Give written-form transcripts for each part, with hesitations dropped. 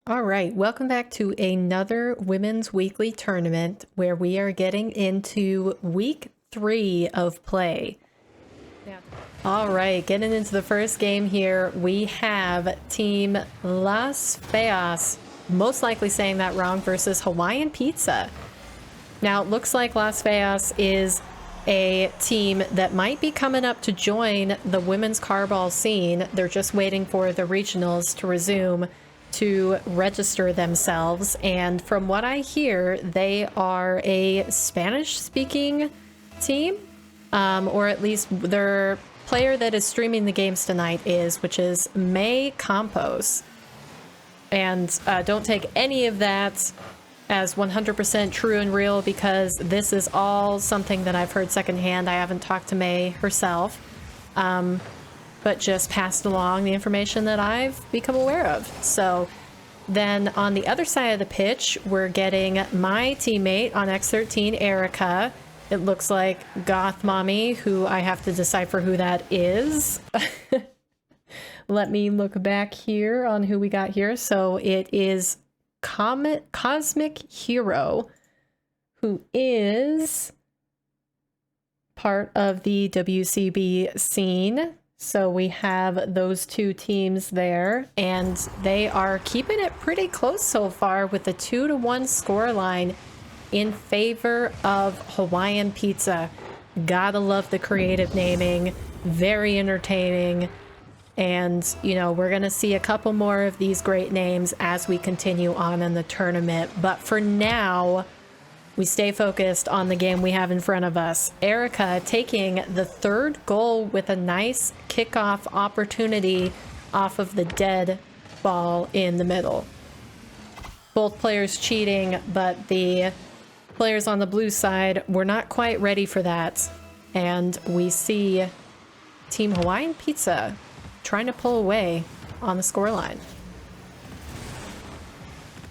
All right, welcome back to another Women's Weekly Tournament where we are getting into week 3 of play. All right, getting into the first game here, we have Team Las Feas, most likely saying that wrong, versus Hawaiian Pizza. Now, it looks like Las Feas is a team that might be coming up to join the women's carball scene. They're just waiting for the regionals to resume to register themselves, and from what I hear, they are a Spanish-speaking team, or at least their player that is streaming the games tonight is, which is May Campos. And don't take any of that as 100% true and real, because this is all something that I've heard secondhand. I haven't talked to May herself, but just passed along the information that I've become aware of. So then on the other side of the pitch, we're getting my teammate on X13, Erica. It looks like Goth Mommy, who I have to decipher who that is. Let me look back here on who we got here. So it is Cosmic Hero, who is part of the WCB scene. So we have those two teams there, and they are keeping it pretty close so far with the 2-1 scoreline in favor of Hawaiian Pizza. Gotta love the creative naming, very entertaining. And, you know, we're going to see a couple more of these great names as we continue on in the tournament. But for now, we stay focused on the game we have in front of us. Erica taking the third goal with a nice kickoff opportunity off of the dead ball in the middle. Both players cheating, but the players on the blue side were not quite ready for that. And we see Team Hawaiian Pizza trying to pull away on the scoreline.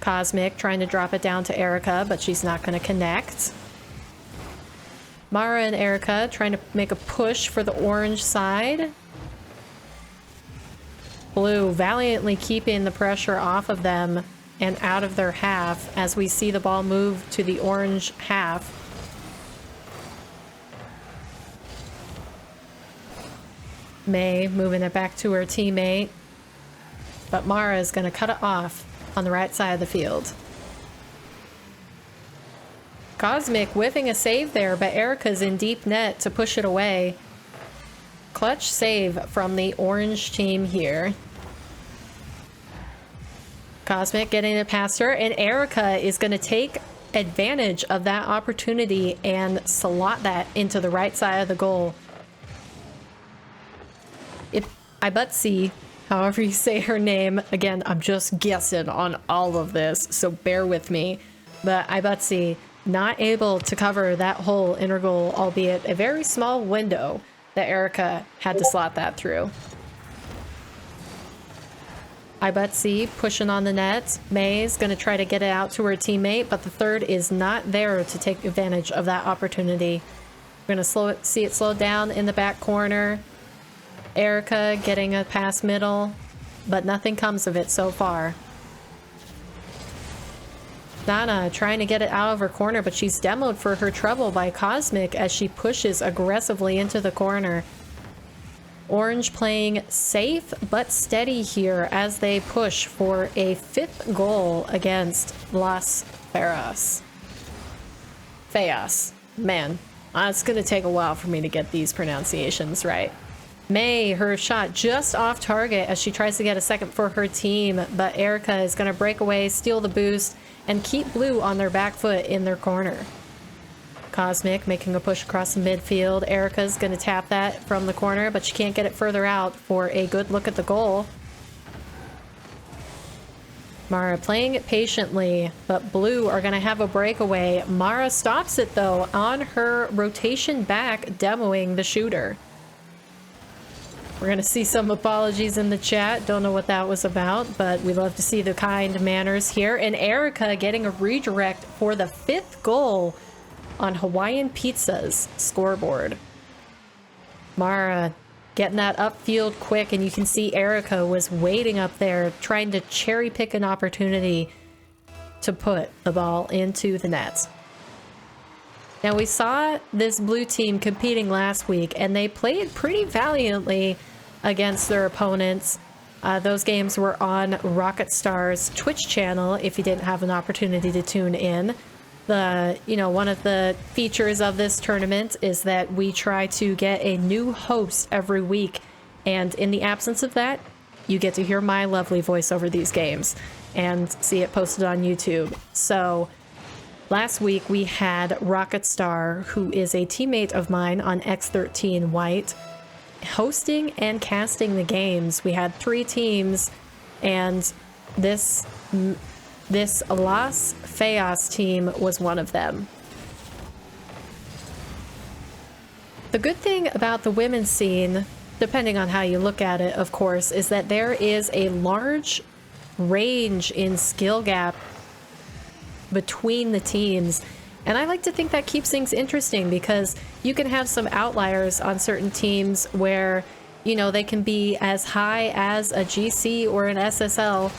Cosmic trying to drop it down to Erica, but she's not going to connect. Mara and Erica trying to make a push for the orange side. Blue valiantly keeping the pressure off of them and out of their half as we see the ball move to the orange half. May moving it back to her teammate, but Mara is going to cut it off on the right side of the field. Cosmic whiffing a save there, but Erica's in deep net to push it away. Clutch save from the orange team here. Cosmic getting it past her, and Erica is going to take advantage of that opportunity and slot that into the right side of the goal. Ibutsi, however you say her name, again, I'm just guessing on all of this, so bear with me. But Ibutsi not able to cover that whole inner goal, albeit a very small window that Erica had to slot that through. Ibutsi pushing on the net. May's going to try to get it out to her teammate, but the third is not there to take advantage of that opportunity. We're going to see it slow down in the back corner. Erica getting a pass middle, but nothing comes of it so far. Nana trying to get it out of her corner, but she's demoed for her trouble by Cosmic as she pushes aggressively into the corner. Orange playing safe but steady here as they push for a 5th goal against Las Feas. Feas. Man, it's going to take a while for me to get these pronunciations right. May, her shot just off target as she tries to get a second for her team, but Erica is going to break away, steal the boost, and keep blue on their back foot in their corner. Cosmic making a push across the midfield. Erica's going to tap that from the corner, but she can't get it further out for a good look at the goal. Mara playing it patiently, but blue are going to have a breakaway. Mara stops it though on her rotation back, demoing the shooter. We're going to see some apologies in the chat. Don't know what that was about, but we love to see the kind manners here. And Erica getting a redirect for the 5th goal on Hawaiian Pizza's scoreboard. Mara getting that upfield quick, and you can see Erica was waiting up there trying to cherry pick an opportunity to put the ball into the net. Now, we saw this blue team competing last week, and they played pretty valiantly against their opponents. Those games were on Rocket Star's Twitch channel if you didn't have an opportunity to tune in. One of the features of this tournament is that we try to get a new host every week, and in the absence of that, you get to hear my lovely voice over these games and see it posted on YouTube. So last week we had Rocket Star, who is a teammate of mine on X13 White, hosting and casting the games. We had 3 teams, and this Las Feas team was one of them. The good thing about the women's scene, depending on how you look at it, of course, is that there is a large range in skill gap between the teams. And I like to think that keeps things interesting, because you can have some outliers on certain teams where, they can be as high as a GC or an SSL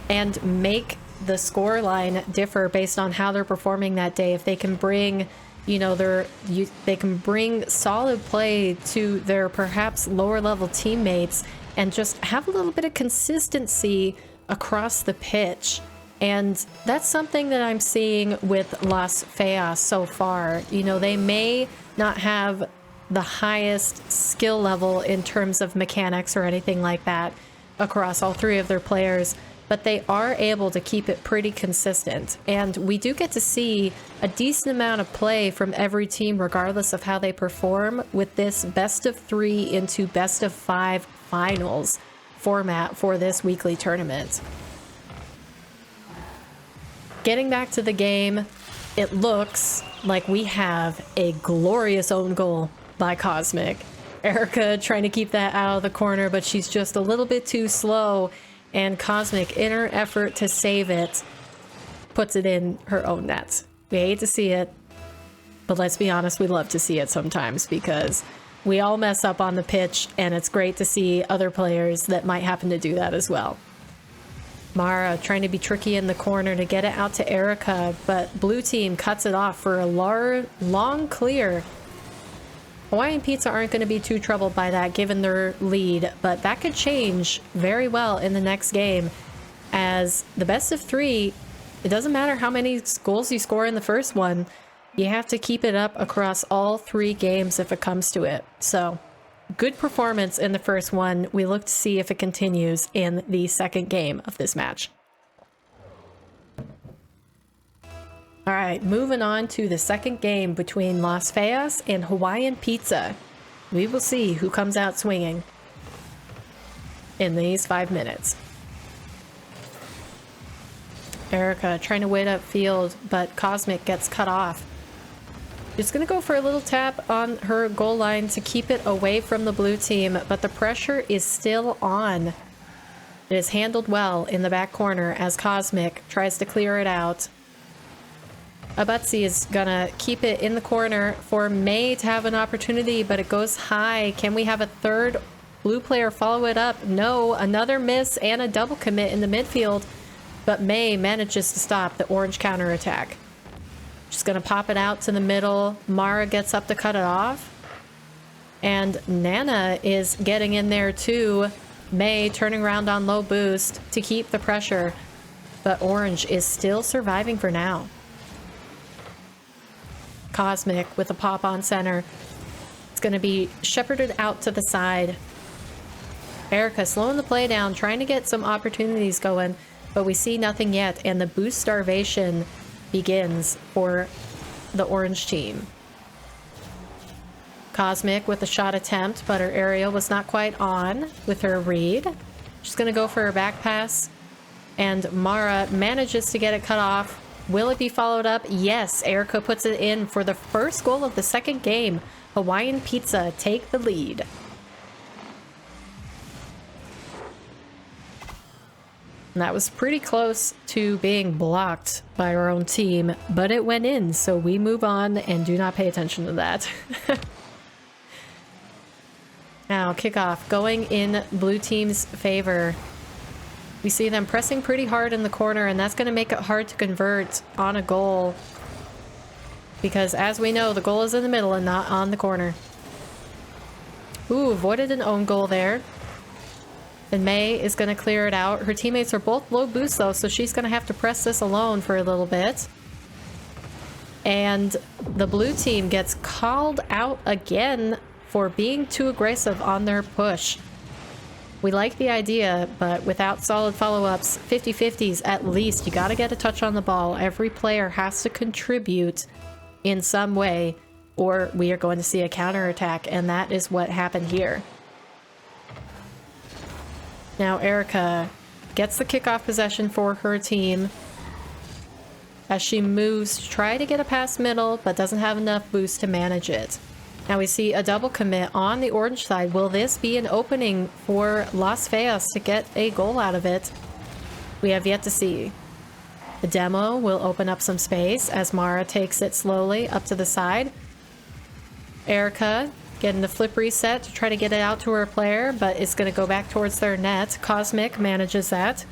and make the score line differ based on how they're performing that day. If they can bring, they can bring solid play to their perhaps lower level teammates and just have a little bit of consistency across the pitch. And that's something that I'm seeing with Las Feas so far. They may not have the highest skill level in terms of mechanics or anything like that across all 3 of their players, but they are able to keep it pretty consistent. And we do get to see a decent amount of play from every team, regardless of how they perform, with this best of 3 into best of 5 finals format for this weekly tournament. Getting back to the game, it looks like we have a glorious own goal by Cosmic. Erica trying to keep that out of the corner, but she's just a little bit too slow, and Cosmic, in her effort to save it, puts it in her own net. We hate to see it, but let's be honest, we love to see it sometimes, because we all mess up on the pitch, and it's great to see other players that might happen to do that as well. Mara trying to be tricky in the corner to get it out to Erica, but blue team cuts it off for a long clear. Hawaiian Pizza aren't going to be too troubled by that given their lead, but that could change very well in the next game, as the best of 3, it doesn't matter how many goals you score in the first one, you have to keep it up across all 3 games if it comes to it. So good performance in the first one. We look to see if it continues in the second game of this match. All right, moving on to the second game between Las Feas and Hawaiian Pizza. We will see who comes out swinging in these 5 minutes. Erica trying to wait upfield, but Cosmic gets cut off. Just gonna go for a little tap on her goal line to keep it away from the blue team, but the pressure is still on. It is handled well in the back corner as Cosmic tries to clear it out. Abatsi is gonna keep it in the corner for May to have an opportunity, but it goes high. Can we have a third blue player follow it up? No, another miss and a double commit in the midfield, but May manages to stop the orange counterattack. Just gonna pop it out to the middle. Mara gets up to cut it off, and Nana is getting in there too. May turning around on low boost to keep the pressure, but orange is still surviving for now. Cosmic with a pop on center. It's going to be shepherded out to the side. Erica slowing the play down, trying to get some opportunities going, but we see nothing yet, and the boost starvation begins for the orange team. Cosmic with a shot attempt, but her aerial was not quite on with her read. She's going to go for her back pass, and Mara manages to get it cut off. Will it be followed up? Yes, Erica puts it in for the first goal of the second game. Hawaiian Pizza take the lead. And that was pretty close to being blocked by our own team, but it went in, so we move on and do not pay attention to that. Now, kickoff going in blue team's favor. We see them pressing pretty hard in the corner, and that's going to make it hard to convert on a goal. Because as we know, the goal is in the middle and not on the corner. Ooh, avoided an own goal there. And May is going to clear it out. Her teammates are both low boost though, so she's going to have to press this alone for a little bit. And the blue team gets called out again for being too aggressive on their push. We like the idea, but without solid follow-ups, 50-50s at least, you got to get a touch on the ball. Every player has to contribute in some way, or we are going to see a counterattack, and that is what happened here. Now Erica gets the kickoff possession for her team as she moves to try to get a pass middle, but doesn't have enough boost to manage it. Now we see a double commit on the orange side. Will this be an opening for Las Vegas to get a goal out of it? We have yet to see. The demo will open up some space as Mara takes it slowly up to the side. Erica getting the flip reset to try to get it out to her player, but it's going to go back towards their net. Cosmic manages that.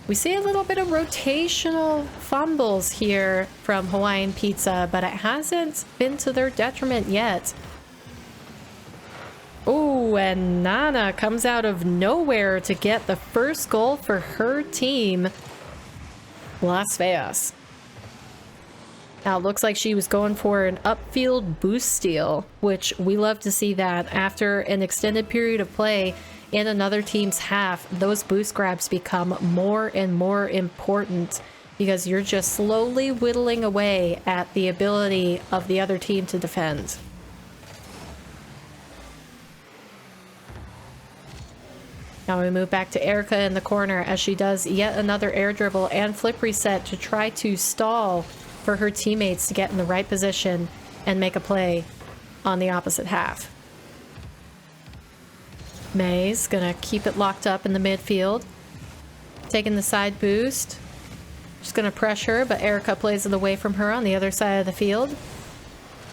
We see a little bit of rotational fumbles here from Hawaiian Pizza, but it hasn't been to their detriment yet. Oh, and Nana comes out of nowhere to get the first goal for her team, Las Vegas. Now it looks like she was going for an upfield boost steal, which we love to see that. After an extended period of play in another team's half, those boost grabs become more and more important because you're just slowly whittling away at the ability of the other team to defend. Now we move back to Erica in the corner as she does yet another air dribble and flip reset to try to stall for her teammates to get in the right position and make a play on the opposite half. May's gonna keep it locked up in the midfield, taking the side boost. She's gonna pressure, but Erica plays it away from her on the other side of the field.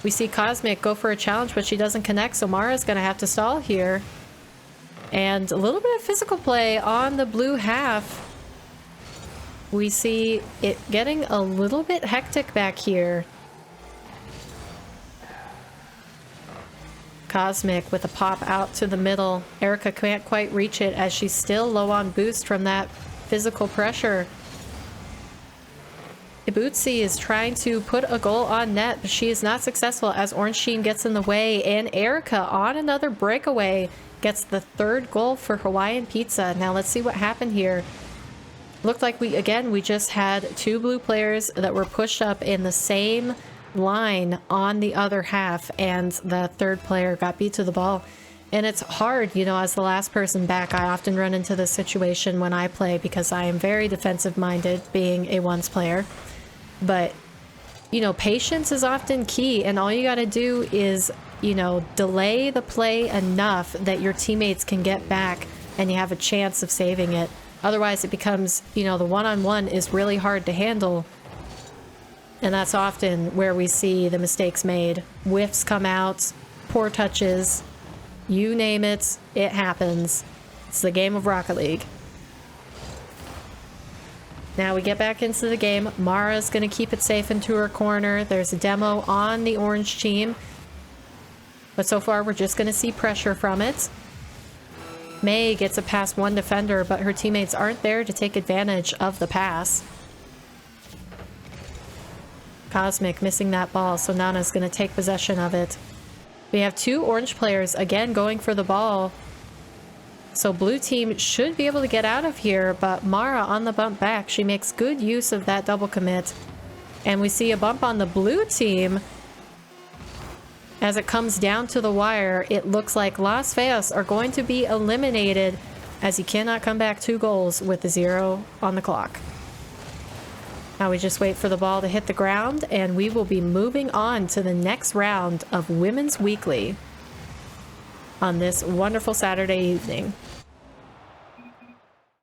We see Cosmic go for a challenge, but she doesn't connect, so Mara's gonna have to stall here. And a little bit of physical play on the blue half. We see it getting a little bit hectic back here. Cosmic with a pop out to the middle. Erica can't quite reach it as she's still low on boost from that physical pressure. Ibutsi is trying to put a goal on net, but she is not successful as Orange Team gets in the way, and Erica on another breakaway gets the third goal for Hawaiian Pizza. Now let's see what happened here. Looked like we just had two blue players that were pushed up in the same line on the other half, and the third player got beat to the ball. And it's hard, you know, as the last person back, I often run into this situation when I play because I am very defensive minded, being a ones player. But, you know, patience is often key, and all you got to do is, you know, delay the play enough that your teammates can get back and you have a chance of saving it. Otherwise it becomes, you know, the one-on-one is really hard to handle. And that's often where we see the mistakes made. Whiffs come out, poor touches, you name it, it happens. It's the game of Rocket League. Now we get back into the game. Mara's going to keep it safe into her corner. There's a demo on the orange team. But so far we're just going to see pressure from it. May gets it past one defender, but her teammates aren't there to take advantage of the pass. Cosmic missing that ball, so Nana's going to take possession of it. We have two orange players again going for the ball. So blue team should be able to get out of here, but Mara on the bump back. She makes good use of that double commit. And we see a bump on the blue team. As it comes down to the wire, it looks like Las Vegas are going to be eliminated as you cannot come back 2 goals with the 0 on the clock. Now we just wait for the ball to hit the ground, and we will be moving on to the next round of Women's Weekly on this wonderful Saturday evening.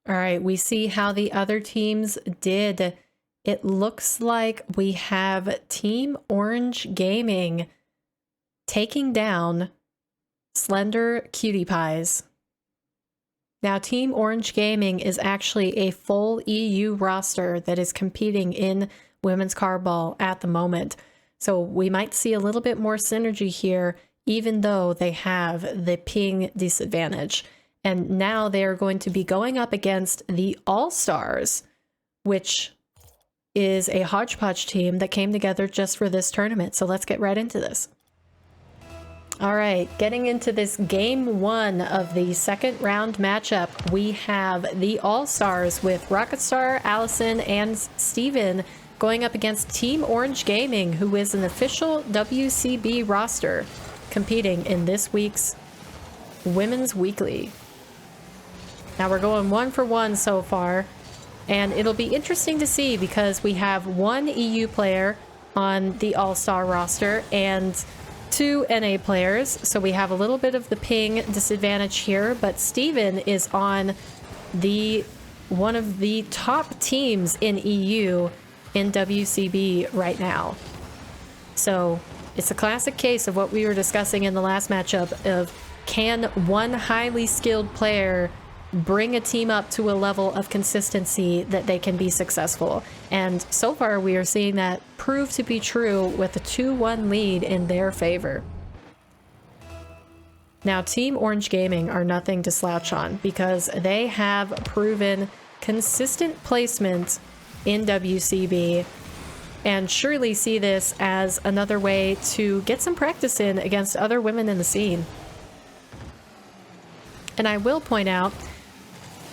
All right, we see how the other teams did. It looks like we have Team Orange Gaming taking down slender cutie pies. Now, Team Orange Gaming is actually a full EU roster that is competing in women's cardball at the moment. So we might see a little bit more synergy here, even though they have the ping disadvantage. And now they are going to be going up against the All-Stars, which is a hodgepodge team that came together just for this tournament. So let's get right into this. All right, getting into this game one of the second round matchup, we have the All-Stars with Rocketstar, Allison, and Steven going up against Team Orange Gaming, who is an official WCB roster competing in this week's Women's Weekly. Now we're going 1-for-1 so far, and it'll be interesting to see because we have one EU player on the All-Star roster and 2 NA players, so we have a little bit of the ping disadvantage here, but Steven is on one of the top teams in EU in WCB right now. So it's a classic case of what we were discussing in the last matchup of, can one highly skilled player bring a team up to a level of consistency that they can be successful? And so far we are seeing that prove to be true with a 2-1 lead in their favor. Now, Team Orange Gaming are nothing to slouch on because they have proven consistent placement in WCB and surely see this as another way to get some practice in against other women in the scene. And I will point out,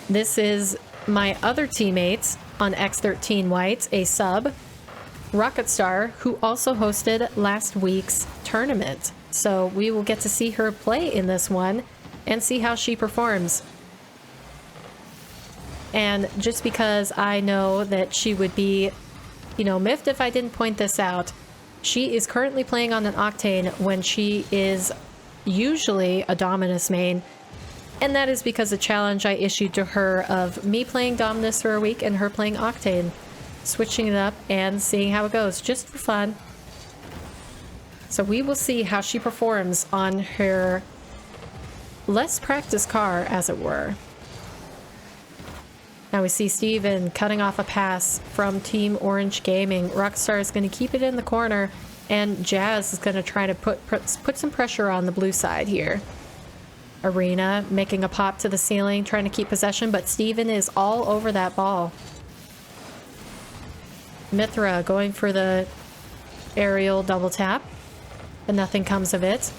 this is my other teammate on X13 White, a sub, Rocketstar, who also hosted last week's tournament. So we will get to see her play in this one and see how she performs. And just because I know that she would be, you know, miffed if I didn't point this out, she is currently playing on an Octane when she is usually a Dominus main. And that is because a challenge I issued to her of me playing Dominus for a week and her playing Octane, switching it up and seeing how it goes, just for fun. So we will see how she performs on her less practiced car, as it were. Now we see Steven cutting off a pass from Team Orange Gaming. Rockstar is going to keep it in the corner, and Jazz is going to try to put some pressure on the blue side here. Arena making a pop to the ceiling, trying to keep possession, but Steven is all over that ball. Mithra going for the aerial double tap, but nothing comes of it.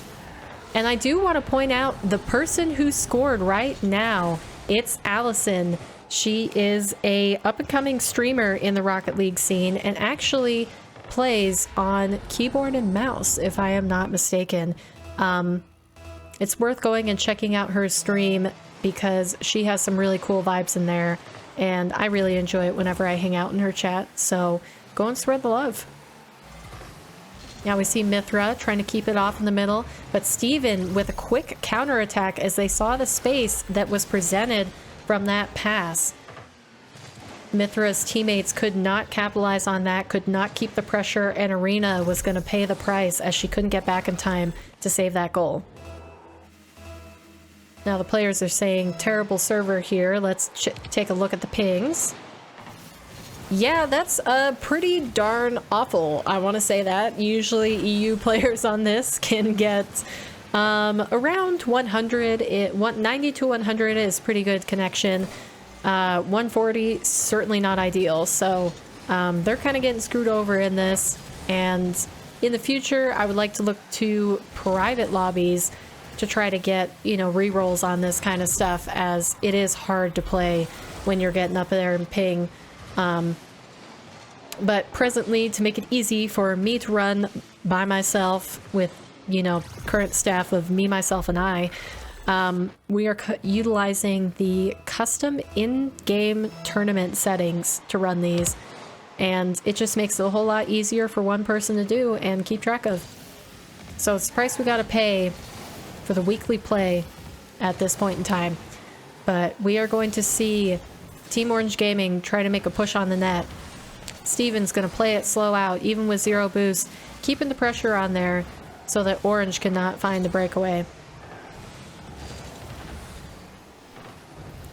And I do want to point out the person who scored right now. It's Allison. She is a up-and-coming streamer in the Rocket League scene and actually plays on keyboard and mouse, if I am not mistaken. It's worth going and checking out her stream because she has some really cool vibes in there, and I really enjoy it whenever I hang out in her chat, so go and spread the love. Now we see Mithra trying to keep it off in the middle, but Steven with a quick counterattack as they saw the space that was presented from that pass. Mithra's teammates could not capitalize on that, could not keep the pressure, and Arena was going to pay the price as she couldn't get back in time to save that goal. Now the players are saying terrible server here. Let's take a look at the pings. Yeah, that's pretty darn awful. I want to say that. Usually EU players on this can get around 100. 90 to 100 is pretty good connection. 140, certainly not ideal. So they're kind of getting screwed over in this. And in the future, I would like to look to private lobbies to try to get, you know, rerolls on this kind of stuff, as it is hard to play when you're getting up there and ping. But presently, to make it easy for me to run by myself with, you know, current staff of me, myself, and I, we are utilizing the custom in-game tournament settings to run these. And it just makes it a whole lot easier for one person to do and keep track of. So it's the price we gotta pay for the weekly play at this point in time. But we are going to see Team Orange Gaming try to make a push on the net. Steven's going to play it slow out, even with 0 boost, keeping the pressure on there so that Orange cannot find the breakaway.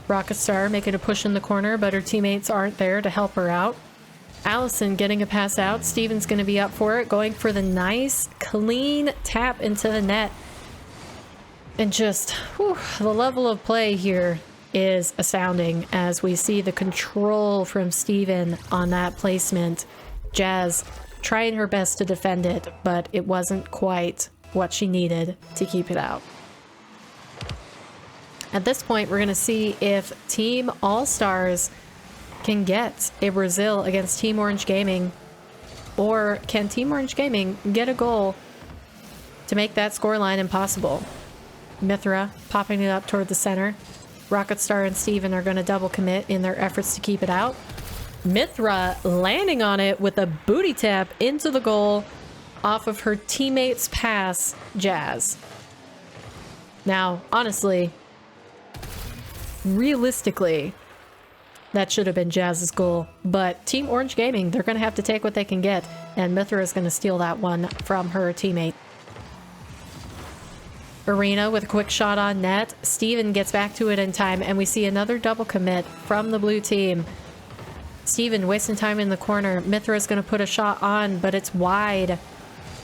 Rocket Star making a push in the corner, but her teammates aren't there to help her out. Allison getting a pass out. Steven's going to be up for it, going for the nice, clean tap into the net. And just, whew, the level of play here is astounding as we see the control from Steven on that placement. Jazz trying her best to defend it, but it wasn't quite what she needed to keep it out. At this point, we're going to see if Team All-Stars can get a Brazil against Team Orange Gaming, or can Team Orange Gaming get a goal to make that scoreline impossible. Mithra popping it up toward the center. Rocket Star and Steven are going to double commit in their efforts to keep it out. Mithra landing on it with a booty tap into the goal off of her teammate's pass, Jazz. Now, honestly, realistically, that should have been Jazz's goal, but Team Orange Gaming, they're going to have to take what they can get, and Mithra is going to steal that one from her teammate. Arena with a quick shot on net. Steven gets back to it in time, and we see another double commit from the blue team. Steven wasting time in the corner. Mithra is going to put a shot on, but it's wide.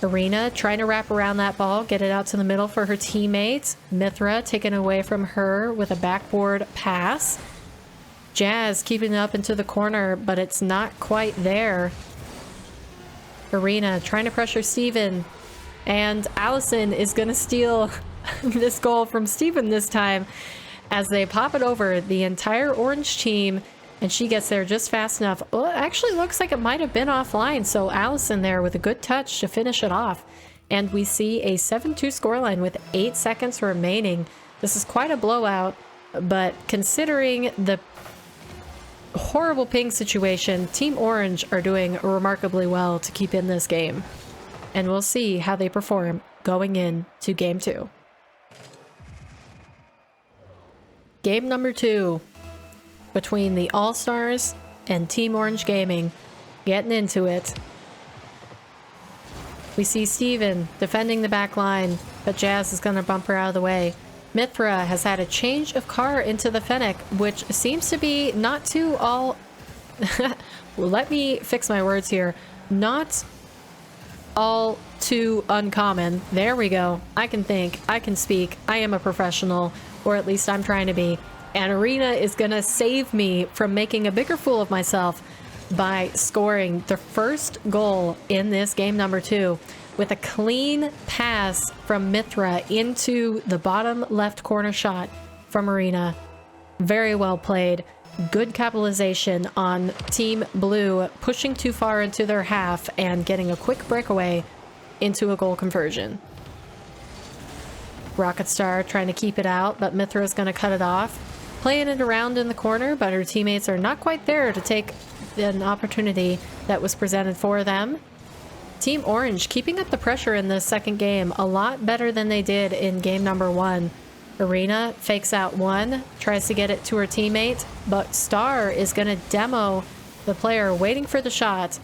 Arena trying to wrap around that ball, get it out to the middle for her teammates. Mithra taken away from her with a backboard pass. Jazz keeping it up into the corner, but it's not quite there. Arena trying to pressure Steven, and Allison is going to steal this goal from Steven this time as they pop it over the entire orange team, and she gets there just fast enough. Well, it actually looks like it might have been offline, so Allison there with a good touch to finish it off. And we see a 7-2 scoreline with 8 seconds remaining. This is quite a blowout, but considering the horrible ping situation, Team Orange are doing remarkably well to keep in this game. And we'll see how they perform going into Game 2. Game number 2 between the All-Stars and Team Orange Gaming. Getting into it. We see Steven defending the back line, but Jazz is going to bump her out of the way. Mithra has had a change of car into the Fennec, which seems to be not too all... Let me fix my words here. Not all too uncommon. There we go. I can think. I can speak. I am a professional, or at least I'm trying to be. And Arena is going to save me from making a bigger fool of myself by scoring the first goal in this game number 2 with a clean pass from Mithra into the bottom left corner shot from Arena. Very well played. Good capitalization on Team Blue, pushing too far into their half and getting a quick breakaway into a goal conversion. Rocket Star trying to keep it out, but Mithra is going to cut it off. Playing it around in the corner, but her teammates are not quite there to take an opportunity that was presented for them. Team Orange keeping up the pressure in this second game a lot better than they did in game number 1. Arena fakes out one, tries to get it to her teammate, but Star is going to demo the player waiting for the shot,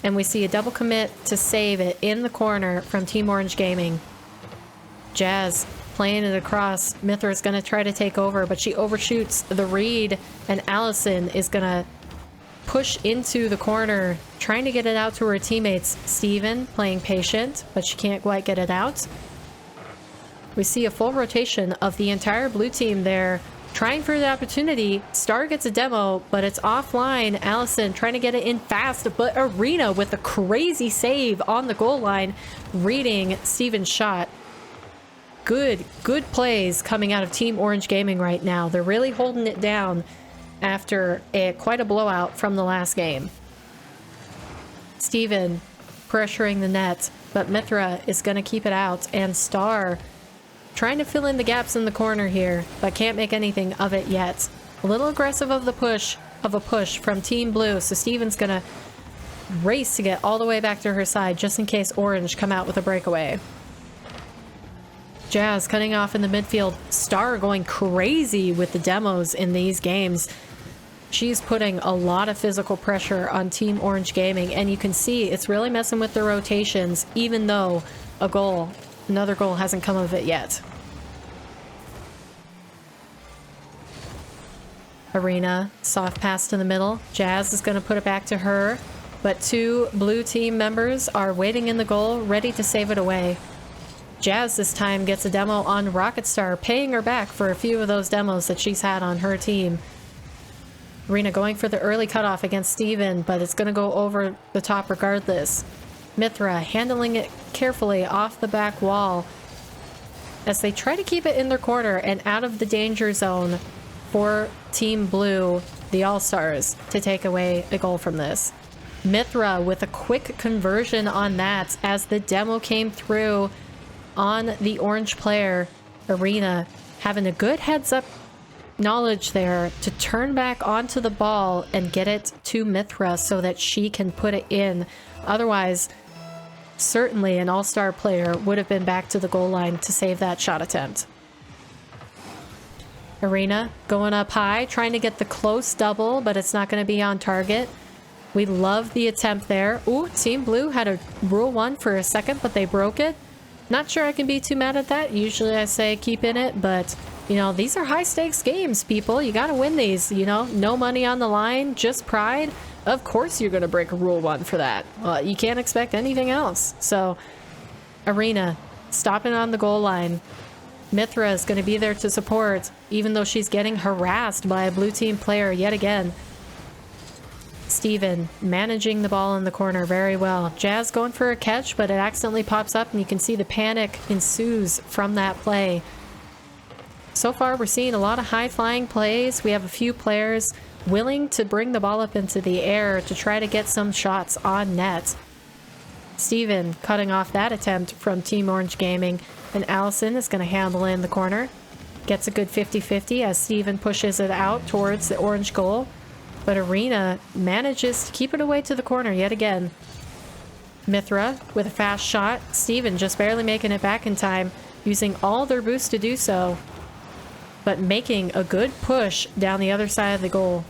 and we see a double commit to save it in the corner from Team Orange Gaming. Jazz playing it across. Mithra is going to try to take over, but she overshoots the read, and Allison is going to push into the corner, trying to get it out to her teammates. Steven playing patient, but she can't quite get it out. We see a full rotation of the entire blue team there, trying for the opportunity. Star gets a demo, but it's offline. Allison trying to get it in fast, but Arena with a crazy save on the goal line, reading Steven's shot. Good plays coming out of Team Orange Gaming right now. They're really holding it down after quite a blowout from the last game. Steven pressuring the net, but Mithra is going to keep it out, and Star trying to fill in the gaps in the corner here, but can't make anything of it yet. A little aggressive of a push from Team Blue, so Steven's going to race to get all the way back to her side just in case Orange come out with a breakaway. Jazz cutting off in the midfield. Star going crazy with the demos in these games. She's putting a lot of physical pressure on Team Orange Gaming, and you can see it's really messing with the rotations, even though another goal hasn't come of it yet. Arena, soft pass to the middle. Jazz is going to put it back to her, but two blue team members are waiting in the goal, ready to save it away. Jazz this time gets a demo on Rocket Star, paying her back for a few of those demos that she's had on her team. Arena going for the early cutoff against Steven, but it's going to go over the top regardless. Mithra handling it carefully off the back wall as they try to keep it in their corner and out of the danger zone for Team Blue, the All-Stars, to take away a goal from this. Mithra with a quick conversion on that as the demo came through on the orange player. Arena having a good heads-up knowledge there to turn back onto the ball and get it to Mithra so that she can put it in. Otherwise, certainly an all-star player would have been back to the goal line to save that shot attempt. Arena going up high, trying to get the close double, but it's not going to be on target. We love the attempt there. Ooh, Team Blue had a rule 1 for a second, but they broke it. Not sure I can be too mad at that. Usually I say keep in it, but you know, these are high stakes games, people. You got to win these, you know, no money on the line, just pride. Of course you're going to break a rule 1 for that. You can't expect anything else. So Arena stopping on the goal line. Mithra is going to be there to support, even though she's getting harassed by a blue team player yet again. Steven managing the ball in the corner very well. Jazz going for a catch, but it accidentally pops up and you can see the panic ensues from that play. So far, we're seeing a lot of high-flying plays. We have a few players willing to bring the ball up into the air to try to get some shots on net. Steven cutting off that attempt from Team Orange Gaming, and Allison is going to handle it in the corner. Gets a good 50-50 as Steven pushes it out towards the orange goal, but Arena manages to keep it away to the corner yet again. Mithra with a fast shot. Steven just barely making it back in time, using all their boost to do so, but making a good push down the other side of the goal.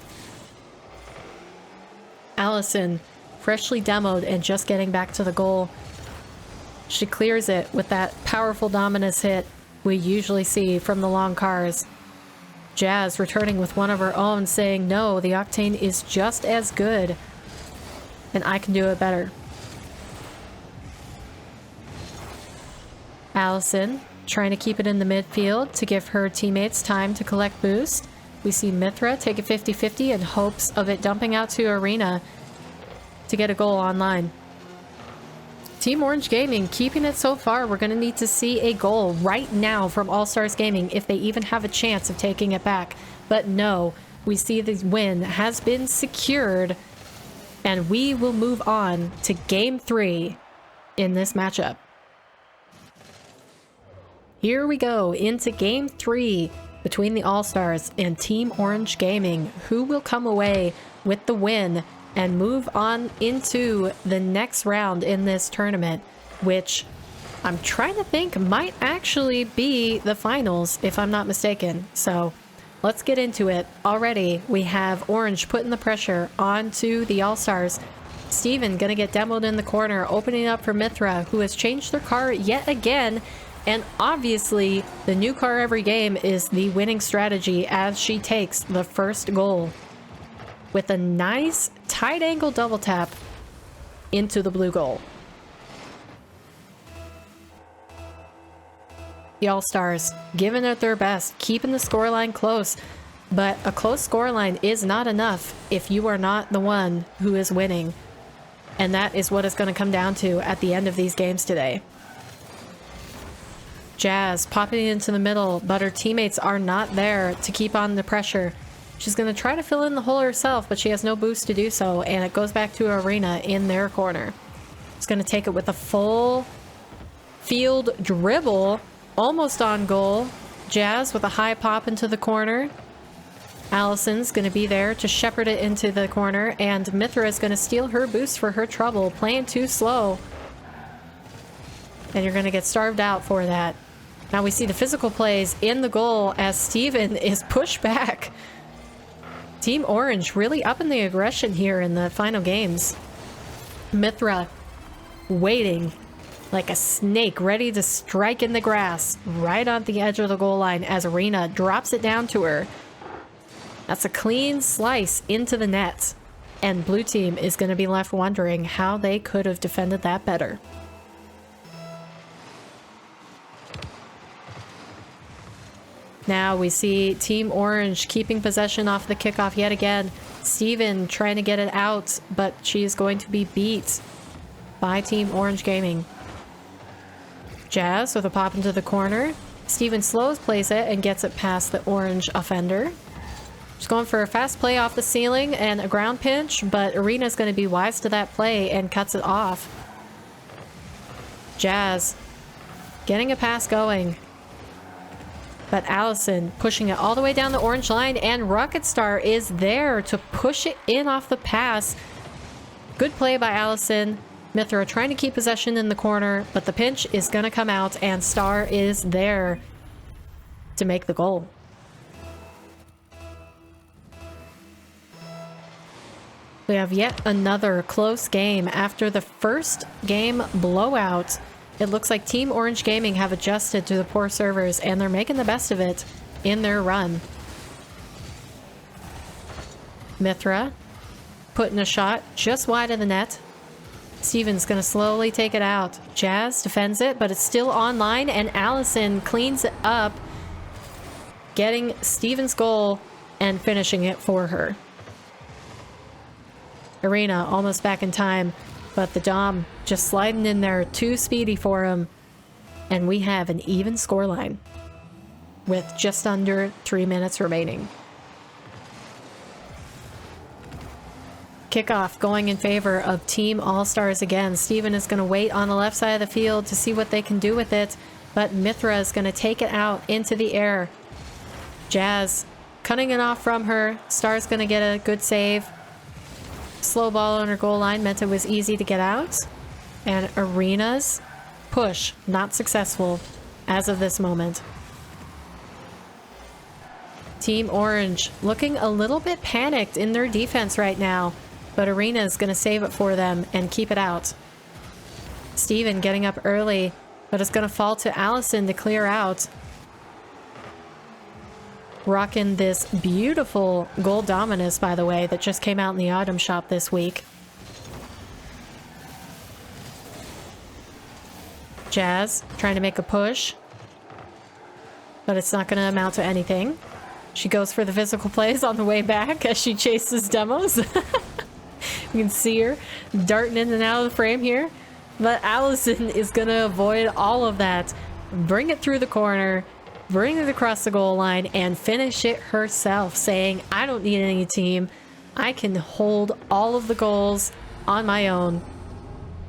Allison, freshly demoed and just getting back to the goal. She clears it with that powerful Dominus hit we usually see from the long cars. Jazz returning with one of her own, saying, no, the Octane is just as good, and I can do it better. Allison trying to keep it in the midfield to give her teammates time to collect boost. We see Mithra take a 50-50 in hopes of it dumping out to Arena to get a goal online. Team Orange Gaming keeping it so far. We're going to need to see a goal right now from All Stars Gaming if they even have a chance of taking it back. But no, we see the win has been secured, and we will move on to Game 3 in this matchup. Here we go into Game 3 between the All-Stars and Team Orange Gaming. Who will come away with the win and move on into the next round in this tournament, which I'm trying to think might actually be the finals, if I'm not mistaken. So let's get into it. Already we have Orange putting the pressure onto the All-Stars. Steven gonna get demoed in the corner, opening up for Mithra, who has changed their car yet again. And obviously, the new car every game is the winning strategy as she takes the first goal with a nice tight angle double tap into the blue goal. The All-Stars giving it their best, keeping the scoreline close, but a close scoreline is not enough if you are not the one who is winning. And that is what it's going to come down to at the end of these games today. Jazz popping into the middle, but her teammates are not there to keep on the pressure. She's going to try to fill in the hole herself, but she has no boost to do so, and it goes back to Arena in their corner. She's going to take it with a full field dribble, almost on goal. Jazz with a high pop into the corner. Allison's going to be there to shepherd it into the corner, and Mithra is going to steal her boost for her trouble, playing too slow. And you're going to get starved out for that. Now we see the physical plays in the goal as Steven is pushed back. Team Orange really upping the aggression here in the final games. Mithra waiting like a snake, ready to strike in the grass right on the edge of the goal line as Arena drops it down to her. That's a clean slice into the net. And blue team is going to be left wondering how they could have defended that better. Now we see Team Orange keeping possession off the kickoff yet again. Steven trying to get it out, but she is going to be beat by Team Orange Gaming. Jazz with a pop into the corner. Steven slows plays it and gets it past the orange offender. She's going for a fast play off the ceiling and a ground pinch, but Arena's going to be wise to that play and cuts it off. Jazz getting a pass going. But Allison pushing it all the way down the orange line, and Rocket Star is there to push it in off the pass. Good play by Allison. Mithra trying to keep possession in the corner, but the pinch is going to come out, and Star is there to make the goal. We have yet another close game after the first game blowout. It looks like Team Orange Gaming have adjusted to the poor servers, and they're making the best of it in their run. Mithra putting a shot just wide of the net. Steven's going to slowly take it out. Jazz defends it, but it's still online, and Allison cleans it up, getting Steven's goal and finishing it for her. Arena almost back in time, but the Dom just sliding in there, too speedy for him. And we have an even scoreline with just under 3 minutes remaining. Kickoff going in favor of Team All-Stars again. Steven is going to wait on the left side of the field to see what they can do with it, but Mithra is going to take it out into the air. Jazz cutting it off from her. Star's going to get a good save. Slow ball on her goal line meant it was easy to get out. And Arena's push not successful as of this moment. Team Orange looking a little bit panicked in their defense right now, but Arena is going to save it for them and keep it out. Steven getting up early, but it's going to fall to Allison to clear out. Rocking this beautiful gold Dominus, by the way, that just came out in the item shop this week. Jazz trying to make a push, but it's not going to amount to anything. She goes for the physical plays on the way back as she chases demos. You can see her darting in and out of the frame here, but Allison is going to avoid all of that, bring it through the corner, bring it across the goal line, and finish it herself, saying, I don't need any team. I can hold all of the goals on my own,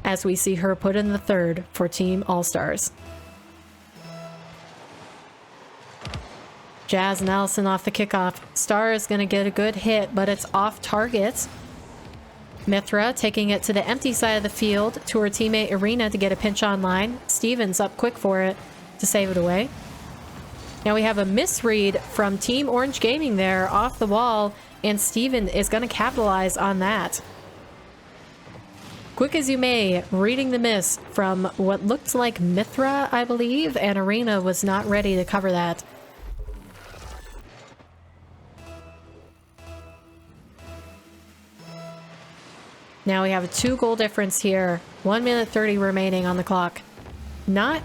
as we see her put in the third for Team All-Stars. Jazz and Allison off the kickoff. Star is going to get a good hit, but it's off target. Mithra taking it to the empty side of the field to her teammate Arena to get a pinch on line. Stevens up quick for it to save it away. Now we have a misread from Team Orange Gaming there off the wall, and Steven is going to capitalize on that. Quick as you may, reading the miss from what looked like Mithra, I believe, and Arena was not ready to cover that. Now we have a 2-goal difference here. 1 minute 30 remaining on the clock. Not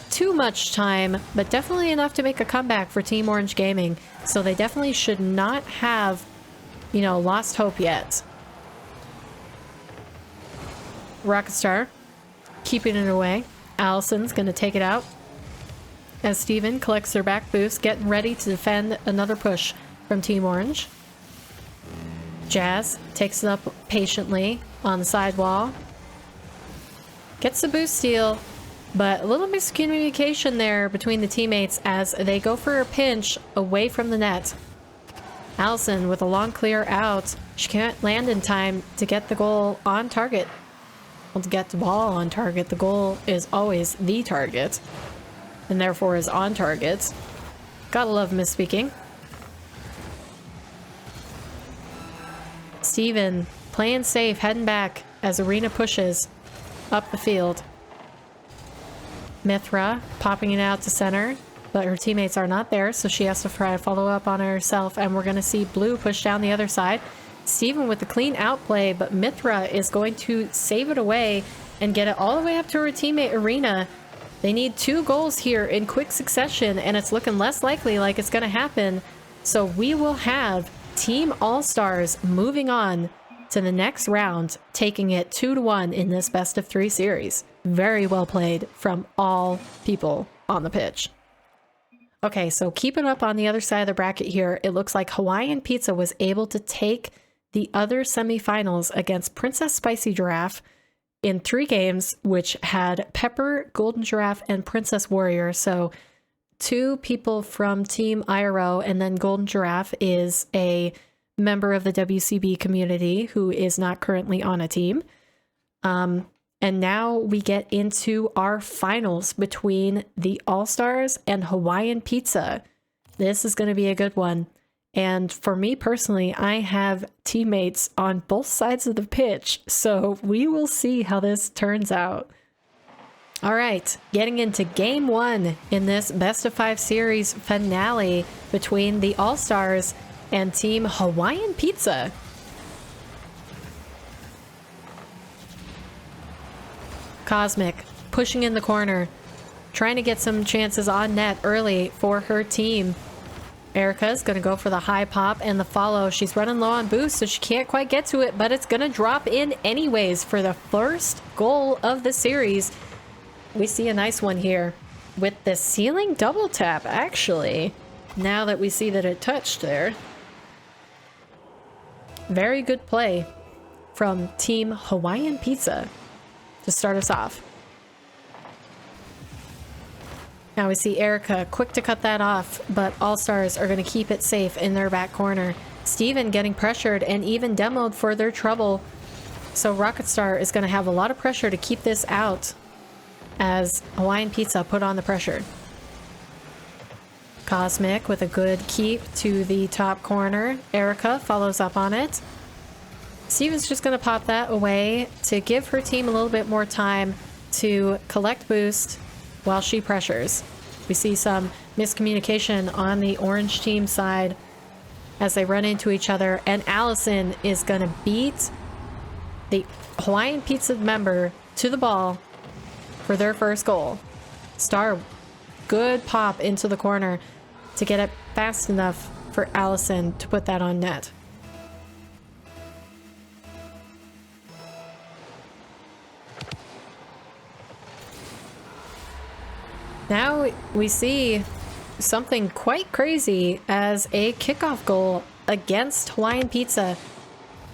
too much time, but definitely enough to make a comeback for Team Orange Gaming. So they definitely should not have, you know, lost hope yet. Rocket Star keeping it away. Allison's going to take it out as Steven collects their back boost, getting ready to defend another push from Team Orange. Jazz takes it up patiently on the sidewall. Gets the boost steal, but a little miscommunication there between the teammates as they go for a pinch away from the net. Allison with a long clear out. She can't land in time to get the goal on target. Well, to get the ball on target, the goal is always the target, and therefore is on target. Gotta love misspeaking. Steven playing safe, heading back as Arena pushes up the field. Mithra popping it out to center. but her teammates are not there, so she has to try to follow up on herself, and we're going to see Blue push down the other side. Steven with the clean outplay, but Mithra is going to save it away and get it all the way up to her teammate Arena. They need 2 goals here in quick succession, and it's looking less likely like it's going to happen. So we will have Team All-Stars moving on to the next round, taking it 2-1 in this best of 3 series. Very well played from all people on the pitch. Okay, so keeping up on the other side of the bracket here, it looks like Hawaiian Pizza was able to take the other semifinals against Princess Spicy Giraffe in 3 games, which had Pepper, Golden Giraffe, and Princess Warrior. So 2 people from Team IRO, and then Golden Giraffe is a member of the WCB community who is not currently on a team. And now we get into our finals between the All-Stars and Hawaiian Pizza. This is going to be a good one. And for me personally, I have teammates on both sides of the pitch, so we will see how this turns out. All right, getting into game 1 in this best of 5 series finale between the All-Stars and Team Hawaiian Pizza. Cosmic pushing in the corner, trying to get some chances on net early for her team. Erica's going to go for the high pop and the follow. She's running low on boost, so she can't quite get to it, but it's going to drop in anyways for the first goal of the series. We see a nice one here with the ceiling double tap, actually, now that we see that it touched there. Very good play from Team Hawaiian Pizza to start us off. Now we see Erica quick to cut that off, but All-Stars are going to keep it safe in their back corner. Steven getting pressured and even demoed for their trouble. So Rocket Star is going to have a lot of pressure to keep this out as Hawaiian Pizza put on the pressure. Cosmic with a good keep to the top corner. Erica follows up on it. Steven's just going to pop that away to give her team a little bit more time to collect boost while she pressures. We see some miscommunication on the orange team side as they run into each other, and Allison is going to beat the Hawaiian Pizza member to the ball for their first goal. Star, good pop into the corner to get it fast enough for Allison to put that on net. Now we see something quite crazy as a kickoff goal against Hawaiian Pizza.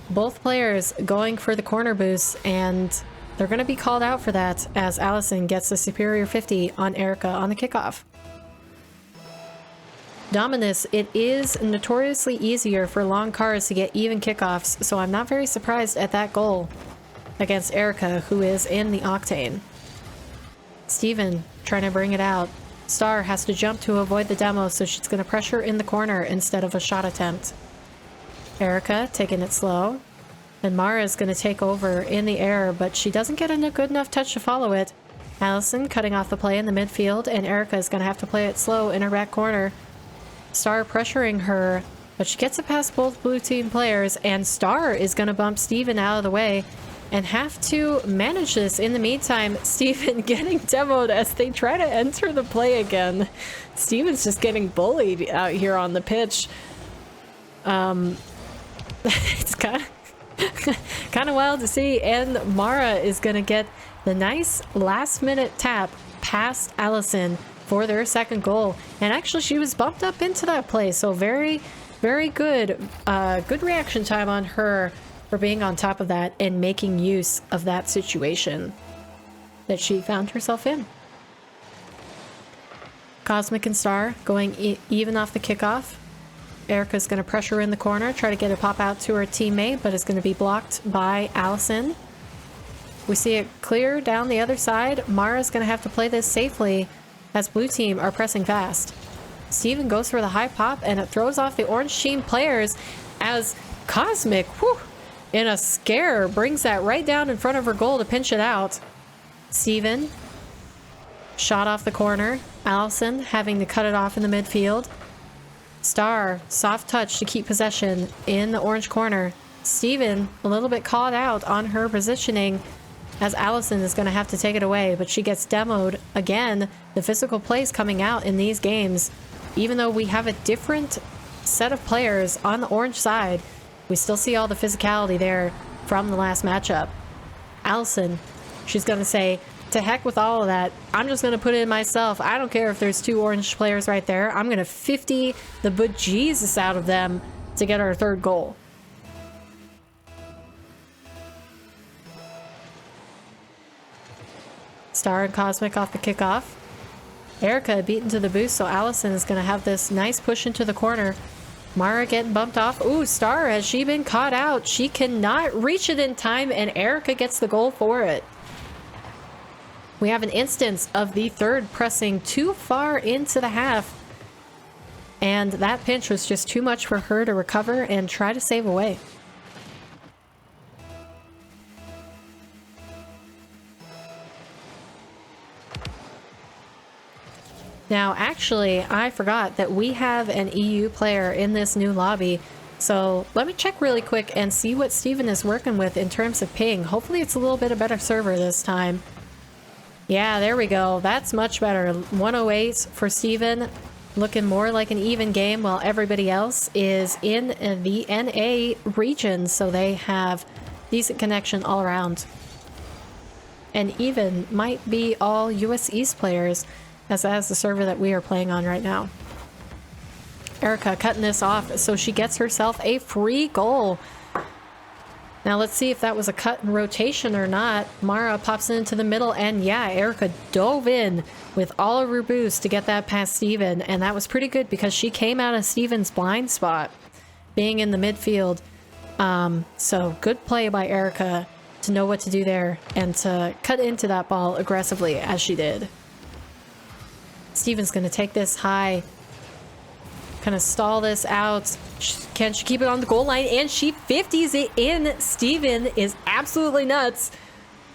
Both players going for the corner boost, and they're going to be called out for that as Allison gets the superior 50 on Erica on the kickoff. Dominus, it is notoriously easier for long cars to get even kickoffs, so I'm not very surprised at that goal against Erica, who is in the Octane. Steven trying to bring it out. Star has to jump to avoid the demo, so she's going to pressure in the corner instead of a shot attempt. Erica taking it slow. And Mara is going to take over in the air, but she doesn't get a good enough touch to follow it. Allison cutting off the play in the midfield, and Erica is going to have to play it slow in her back corner. Star pressuring her, but she gets it past both blue team players, and Star is going to bump Steven out of the way and have to manage this. In the meantime, Steven getting demoed as they try to enter the play again. Steven's just getting bullied out here on the pitch. It's kind of wild to see, and Mara is going to get the nice last minute tap past Allison for their second goal. And actually she was bumped up into that play, so very, very good good reaction time on her for being on top of that and making use of that situation that she found herself in. Cosmic and Star going even off the kickoff. Erica's going to pressure in the corner, try to get a pop out to her teammate, but it's going to be blocked by Allison. We see it clear down the other side. Mara's going to have to play this safely as blue team are pressing fast. Steven goes for the high pop, and it throws off the orange team players as Cosmic, in a scare, brings that right down in front of her goal to pinch it out. Steven Shot off the corner. Allison having to cut it off in the midfield. Star, soft touch to keep possession in the orange corner. Steven, a little bit caught out on her positioning as Allison is going to have to take it away, but she gets demoed. Again, the physical plays coming out in these games. Even though we have a different set of players on the orange side, we still see all the physicality there from the last matchup. Allison, she's going to say, to heck with all of that. I'm just going to put it in myself. I don't care if there's two orange players right there. I'm going to 50 the bejesus out of them to get our third goal. Star and Cosmic off the kickoff. Erica beaten to the boost, so Allison is going to have this nice push into the corner. Mara getting bumped off. Ooh, Star, has she been caught out? She cannot reach it in time, and Erica gets the goal for it. We have an instance of the third pressing too far into the half, and that pinch was just too much for her to recover and try to save away. Now, actually, I forgot that we have an EU player in this new lobby. So let me check really quick and see what Steven is working with in terms of ping. Hopefully it's a little bit a better server this time. Yeah, there we go. That's much better. 108 for Steven. Looking more like an even game while everybody else is in the NA region. So they have decent connection all around. And even might be all US East players, as that is the server that we are playing on right now. Erica cutting this off so she gets herself a free goal. Now let's see if that was a cut in rotation or not. Mara pops into the middle, and yeah, Erica dove in with all of her boost to get that past Steven, and that was pretty good because she came out of Steven's blind spot being in the midfield. So good play by Erica to know what to do there and to cut into that ball aggressively as she did. Steven's going to take this high, kind of stall this out. Can she keep it on the goal line? And she 50s it in. Steven is absolutely nuts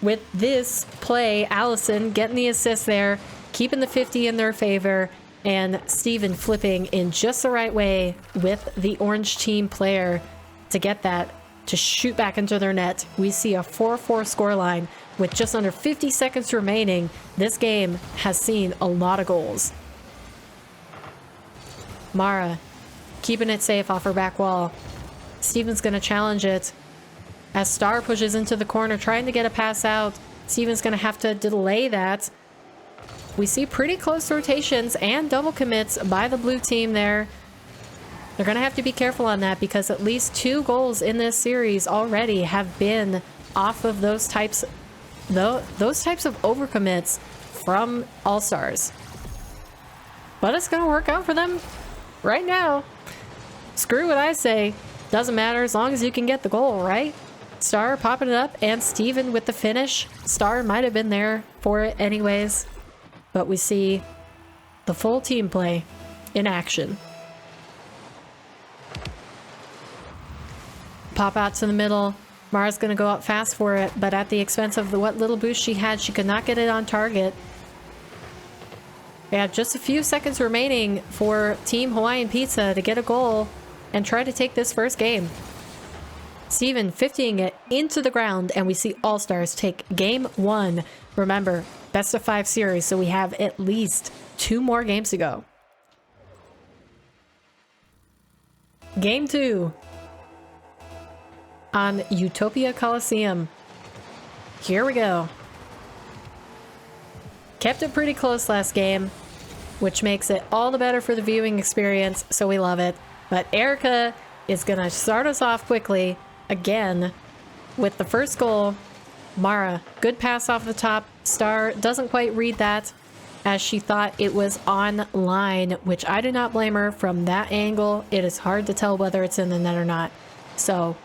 with this play. Allison getting the assist there, keeping the 50 in their favor, and Steven flipping in just the right way with the orange team player to get that to shoot back into their net. We see a 4-4 scoreline. With just under 50 seconds remaining, this game has seen a lot of goals. Mara keeping it safe off her back wall. Steven's going to challenge it as Star pushes into the corner trying to get a pass out. Steven's going to have to delay that. We see pretty close rotations and double commits by the blue team there. They're going to have to be careful on that because at least 2 goals in this series already have been off of those types of overcommits from All-Stars. But it's gonna work out for them right now. Screw what I say. Doesn't matter as long as you can get the goal, right? Star popping it up, and Steven with the finish. Star might have been there for it anyways, but we see the full team play in action. Pop out to the middle. Mara's going to go up fast for it, but at the expense of what little boost she had, she could not get it on target. We have just a few seconds remaining for Team Hawaiian Pizza to get a goal and try to take this first game. Steven 50ing it into the ground, and we see All-Stars take game 1. Remember, best of 5 series, so we have at least 2 more games to go. Game 2. On Utopia Coliseum. Here we go. Kept it pretty close last game, which makes it all the better for the viewing experience, so we love it. But Erica is gonna start us off quickly again with the first goal. Mara, good pass off the top. Star doesn't quite read that as she thought it was on line, which I do not blame her. From that angle, it is hard to tell whether it's in the net or not. So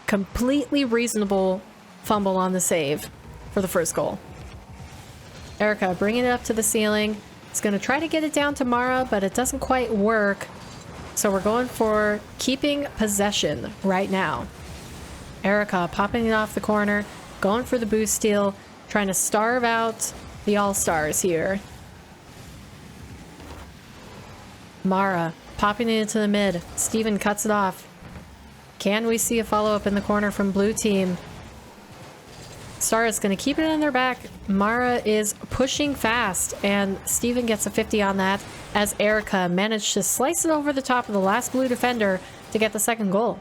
completely reasonable fumble on the save for the first goal. Erica bringing it up to the ceiling. It's going to try to get it down to Mara, but it doesn't quite work. So we're going for keeping possession right now. Erica popping it off the corner, going for the boost steal, trying to starve out the all-stars here. Mara popping it into the mid. Steven cuts it off. Can we see a follow-up in the corner from blue team? Star is going to keep it in their back. Mara is pushing fast, and Steven gets a 50 on that as Erica managed to slice it over the top of the last blue defender to get the second goal.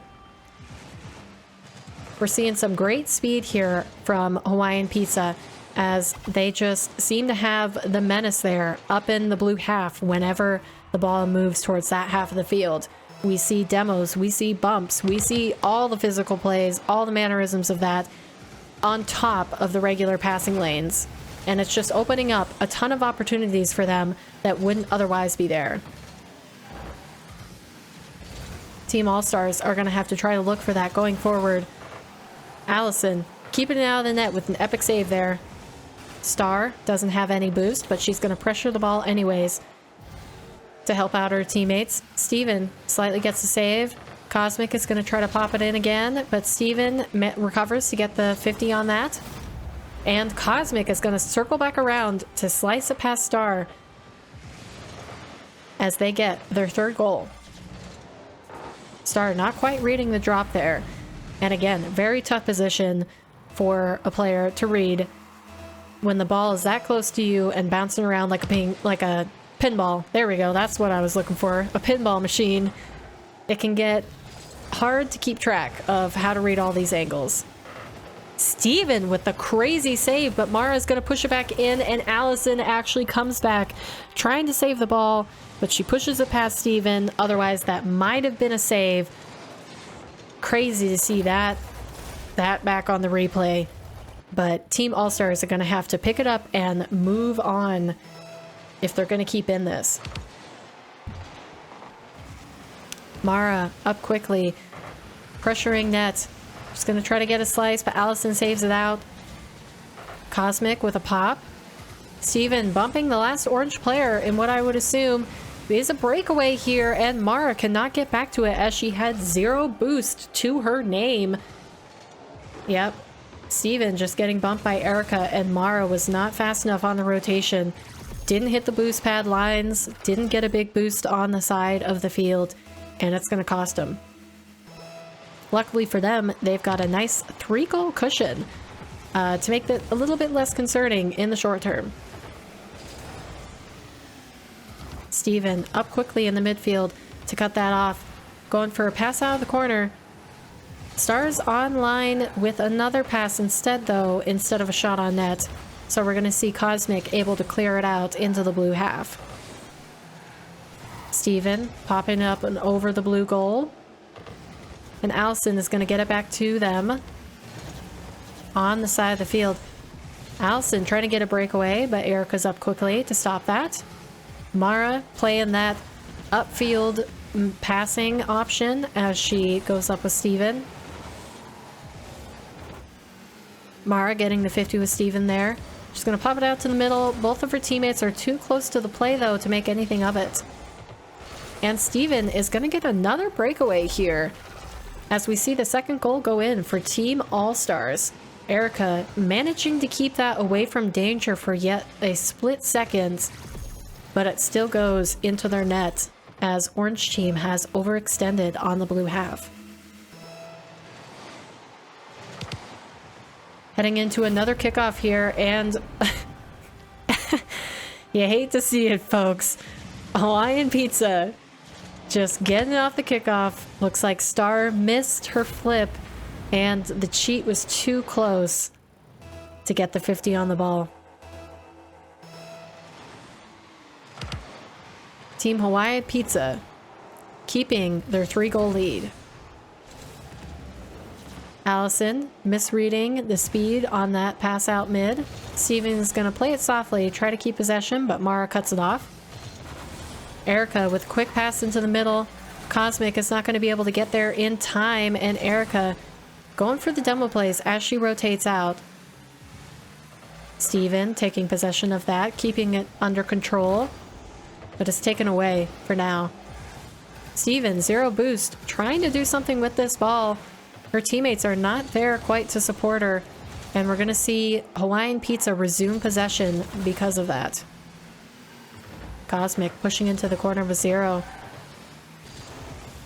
We're seeing some great speed here from Hawaiian Pizza as they just seem to have the menace there up in the blue half whenever the ball moves towards that half of the field. We see demos, we see bumps, we see all the physical plays, all the mannerisms of that on top of the regular passing lanes. And it's just opening up a ton of opportunities for them that wouldn't otherwise be there. Team All-Stars are going to have to try to look for that going forward. Allison keeping it out of the net with an epic save there. Star doesn't have any boost, but she's going to pressure the ball anyways to help out her teammates. Steven slightly gets a save. Cosmic is going to try to pop it in again, but Steven recovers to get the 50 on that. And Cosmic is going to circle back around to slice it past Star as they get their third goal. Star not quite reading the drop there. And again, very tough position for a player to read when the ball is that close to you and bouncing around like a pinball. There we go. That's what I was looking for. A pinball machine. It can get hard to keep track of how to read all these angles. Steven with the crazy save, but Mara's going to push it back in, and Allison actually comes back trying to save the ball, but she pushes it past Steven. Otherwise, that might have been a save. Crazy to see that back on the replay. But Team All-Stars are going to have to pick it up and move on if they're going to keep in this. Mara up quickly, pressuring net. Just going to try to get a slice, but Allison saves it out. Cosmic with a pop. Steven bumping the last orange player in what I would assume is a breakaway here, and Mara cannot get back to it as she had 0 boost to her name. Yep. Steven just getting bumped by Erica, and Mara was not fast enough on the rotation. Didn't hit the boost pad lines, didn't get a big boost on the side of the field, and it's going to cost them. Luckily for them, they've got a nice 3-goal cushion to make that a little bit less concerning in the short term. Steven up quickly in the midfield to cut that off. Going for a pass out of the corner. Stars online with another pass instead, though, instead of a shot on net. So we're going to see Cosmic able to clear it out into the blue half. Steven popping up and over the blue goal. And Allison is going to get it back to them on the side of the field. Allison trying to get a breakaway, but Erica's up quickly to stop that. Mara playing that upfield passing option as she goes up with Steven. Mara getting the 50 with Steven there. She's going to pop it out to the middle. Both of her teammates are too close to the play, though, to make anything of it. And Steven is going to get another breakaway here as we see the second goal go in for Team All-Stars. Erica managing to keep that away from danger for yet a split second, but it still goes into their net as Orange Team has overextended on the blue half. Heading into another kickoff here, and you hate to see it, folks. Hawaiian Pizza just getting off the kickoff. Looks like Star missed her flip, and the cheat was too close to get the 50 on the ball. Team Hawaiian Pizza keeping their 3-goal lead. Allison misreading the speed on that pass out mid. Steven is going to play it softly, try to keep possession, but Mara cuts it off. Erica with quick pass into the middle. Cosmic is not going to be able to get there in time, and Erica going for the demo plays as she rotates out. Steven taking possession of that, keeping it under control, but it's taken away for now. Steven, 0 boost, trying to do something with this ball. Her teammates are not there quite to support her. And we're going to see Hawaiian Pizza resume possession because of that. Cosmic pushing into the corner with 0.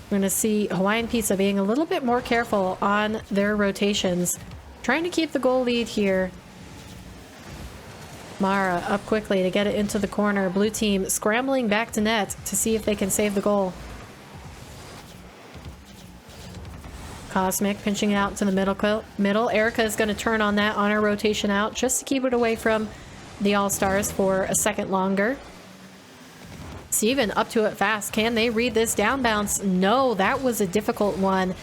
We're going to see Hawaiian Pizza being a little bit more careful on their rotations. Trying to keep the goal lead here. Mara up quickly to get it into the corner. Blue team scrambling back to net to see if they can save the goal. Cosmic pinching it out to the middle. Erica is going to turn on that on her rotation out just to keep it away from the All-Stars for a second longer. Steven up to it fast. Can they read this down bounce? No, that was a difficult one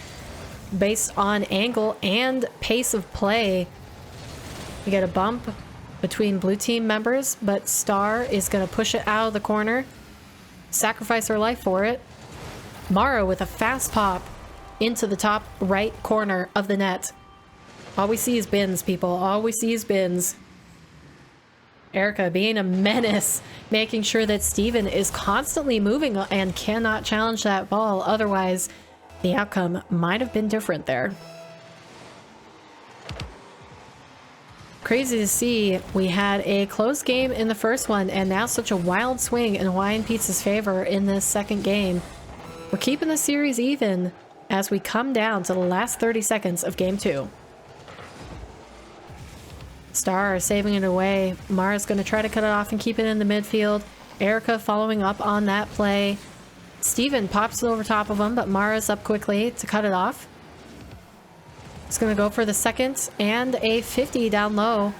based on angle and pace of play. You get a bump between blue team members, but Star is going to push it out of the corner, sacrifice her life for it. Mara with a fast pop into the top right corner of the net. All we see is bins, people. All we see is bins. Erica being a menace, making sure that Steven is constantly moving and cannot challenge that ball. Otherwise, the outcome might have been different there. Crazy to see. We had a close game in the first one, and now such a wild swing in Hawaiian Pizza's favor in this second game. We're keeping the series even as we come down to the last 30 seconds of game 2. Star saving it away. Mara's going to try to cut it off and keep it in the midfield. Erica following up on that play. Steven pops it over top of him, but Mara's up quickly to cut it off. It's going to go for the second and a 50 down low.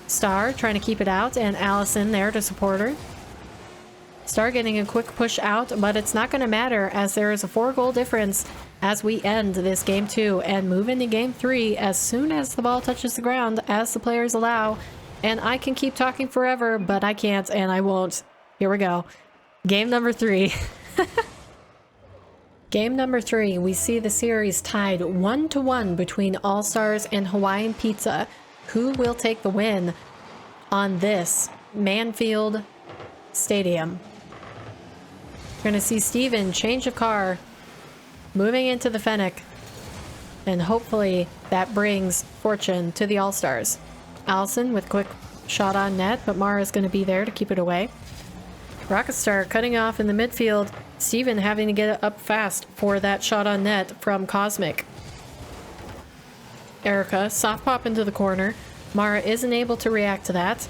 Star trying to keep it out, and Allison there to support her. Star getting a quick push out, but it's not going to matter as there is a 4-goal difference as we end this game 2 and move into game 3 as soon as the ball touches the ground, as the players allow. And I can keep talking forever, but I can't and I won't. Here we go. Game number 3. Game number 3, we see the series tied 1-1 between All-Stars and Hawaiian Pizza. Who will take the win on this Manfield Stadium? We're going to see Steven change of car, moving into the Fennec, and hopefully that brings fortune to the All-Stars. Allison with quick shot on net, but Mara's going to be there to keep it away. Rocket Star cutting off in the midfield. Steven having to get it up fast for that shot on net from Cosmic. Erica soft pop into the corner. Mara isn't able to react to that,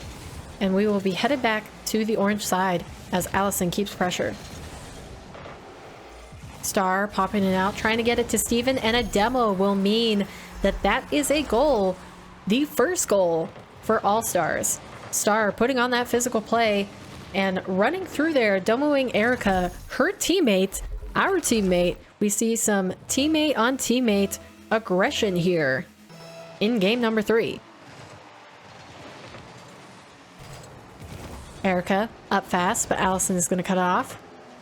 and we will be headed back to the orange side as Allison keeps pressure. Star popping it out, trying to get it to Steven, and a demo will mean that that is a goal, the first goal for All-Stars. Star putting on that physical play and running through there, demoing Erica, her teammate, our teammate. We see some teammate on teammate aggression here in game number 3. Erica up fast, but Allison is going to cut it off.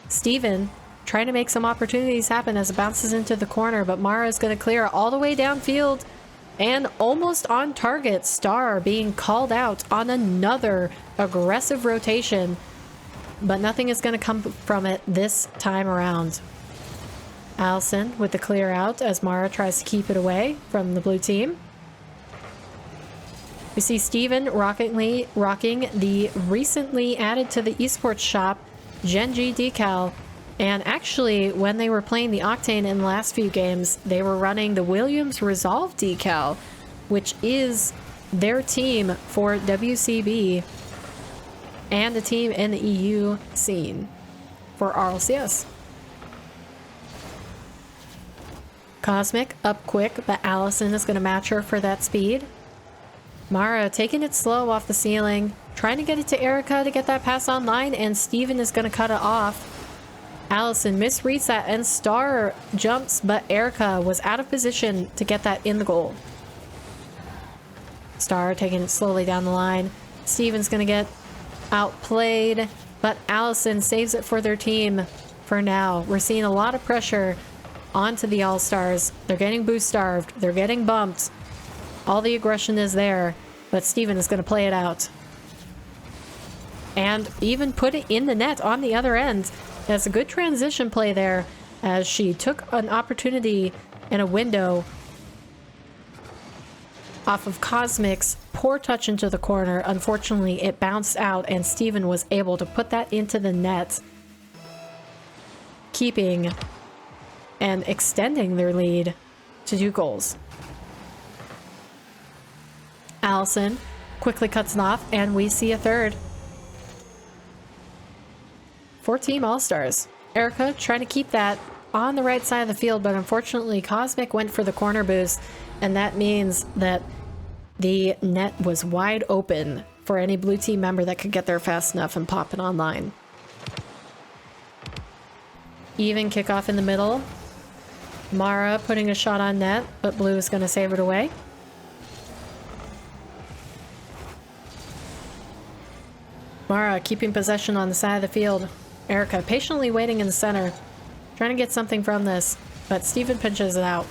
Steven trying to make some opportunities happen as it bounces into the corner, but Mara is going to clear all the way downfield and almost on target. Star being called out on another aggressive rotation, but nothing is going to come from it this time around. Allison with the clear out as Mara tries to keep it away from the blue team. We see Steven rocking the recently added to the esports shop Genji decal. And actually, when they were playing the Octane in the last few games, they were running the Williams Resolve decal, which is their team for WCB and a team in the EU scene for RLCS. Cosmic up quick, but Allison is going to match her for that speed. Mara taking it slow off the ceiling, trying to get it to Erica to get that pass online, and Steven is going to cut it off. Allison misreads that, and Star jumps, but Erica was out of position to get that in the goal. Star taking it slowly down the line. Steven's going to get outplayed, but Allison saves it for their team for now. We're seeing a lot of pressure onto the All-Stars. They're getting boost starved. They're getting bumped. All the aggression is there, but Steven is going to play it out. And even put it in the net on the other end. That's a good transition play there as she took an opportunity and a window off of Cosmic's poor touch into the corner. Unfortunately, it bounced out and Steven was able to put that into the net, keeping and extending their lead to 2 goals. Allison quickly cuts it off and we see a third. For Team All-Stars. Erica trying to keep that on the right side of the field, but unfortunately Cosmic went for the corner boost, and that means that the net was wide open for any blue team member that could get there fast enough and pop it online. Even kickoff in the middle. Mara putting a shot on net, but blue is going to save it away. Mara keeping possession on the side of the field. Erica patiently waiting in the center, trying to get something from this, but Steven pinches it out.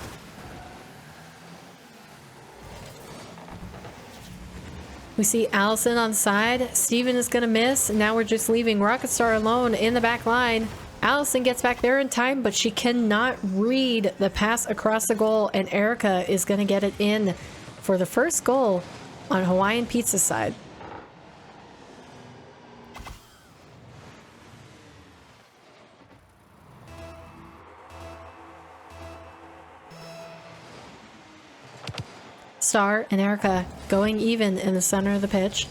We see Allison on the side. Steven is going to miss. Now we're just leaving Rocket Star alone in the back line. Allison gets back there in time, but she cannot read the pass across the goal, and Erica is going to get it in for the first goal on Hawaiian Pizza's side. Star and Erica going even in the center of the pitch.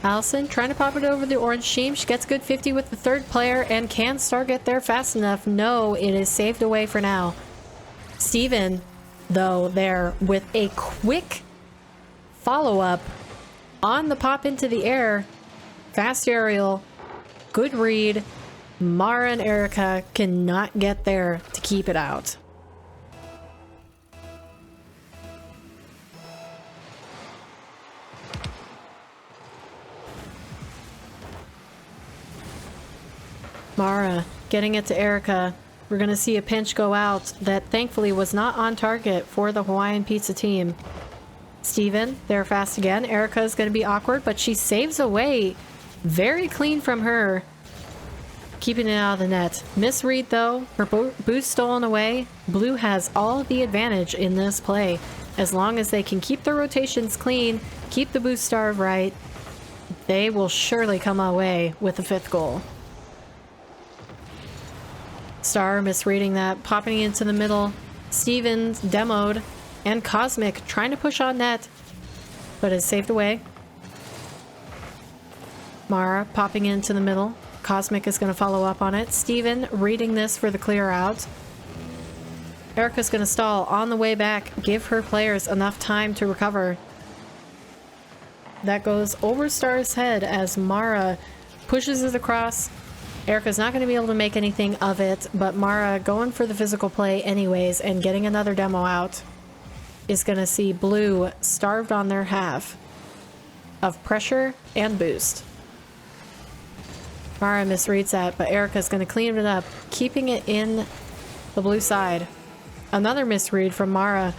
Allison trying to pop it over the orange team. She gets good 50 with the third player, and can Star get there fast enough? No, it is saved away for now. Steven, though, there with a quick follow-up on the pop into the air. Fast aerial, good read. Mara and Erica cannot get there to keep it out. Mara getting it to Erica. We're going to see a pinch go out that thankfully was not on target for the Hawaiian Pizza team. Steven, there fast again. Erica is going to be awkward, but she saves away. Very clean from her. Keeping it out of the net. Misread though. Her boost stolen away. Blue has all the advantage in this play. As long as they can keep their rotations clean, keep the boost starve right, they will surely come away with the 5th goal. Star misreading that, popping into the middle. Stevens demoed, and Cosmic trying to push on net, but is saved away. Mara popping into the middle. Cosmic is going to follow up on it. Steven reading this for the clear out. Erica's going to stall on the way back, give her players enough time to recover. That goes over Star's head as Mara pushes it across. Erica's not going to be able to make anything of it, but Mara going for the physical play anyways and getting another demo out is going to see Blue starved on their half of pressure and boost. Mara misreads that, but Erica's going to clean it up, keeping it in the blue side. Another misread from Mara.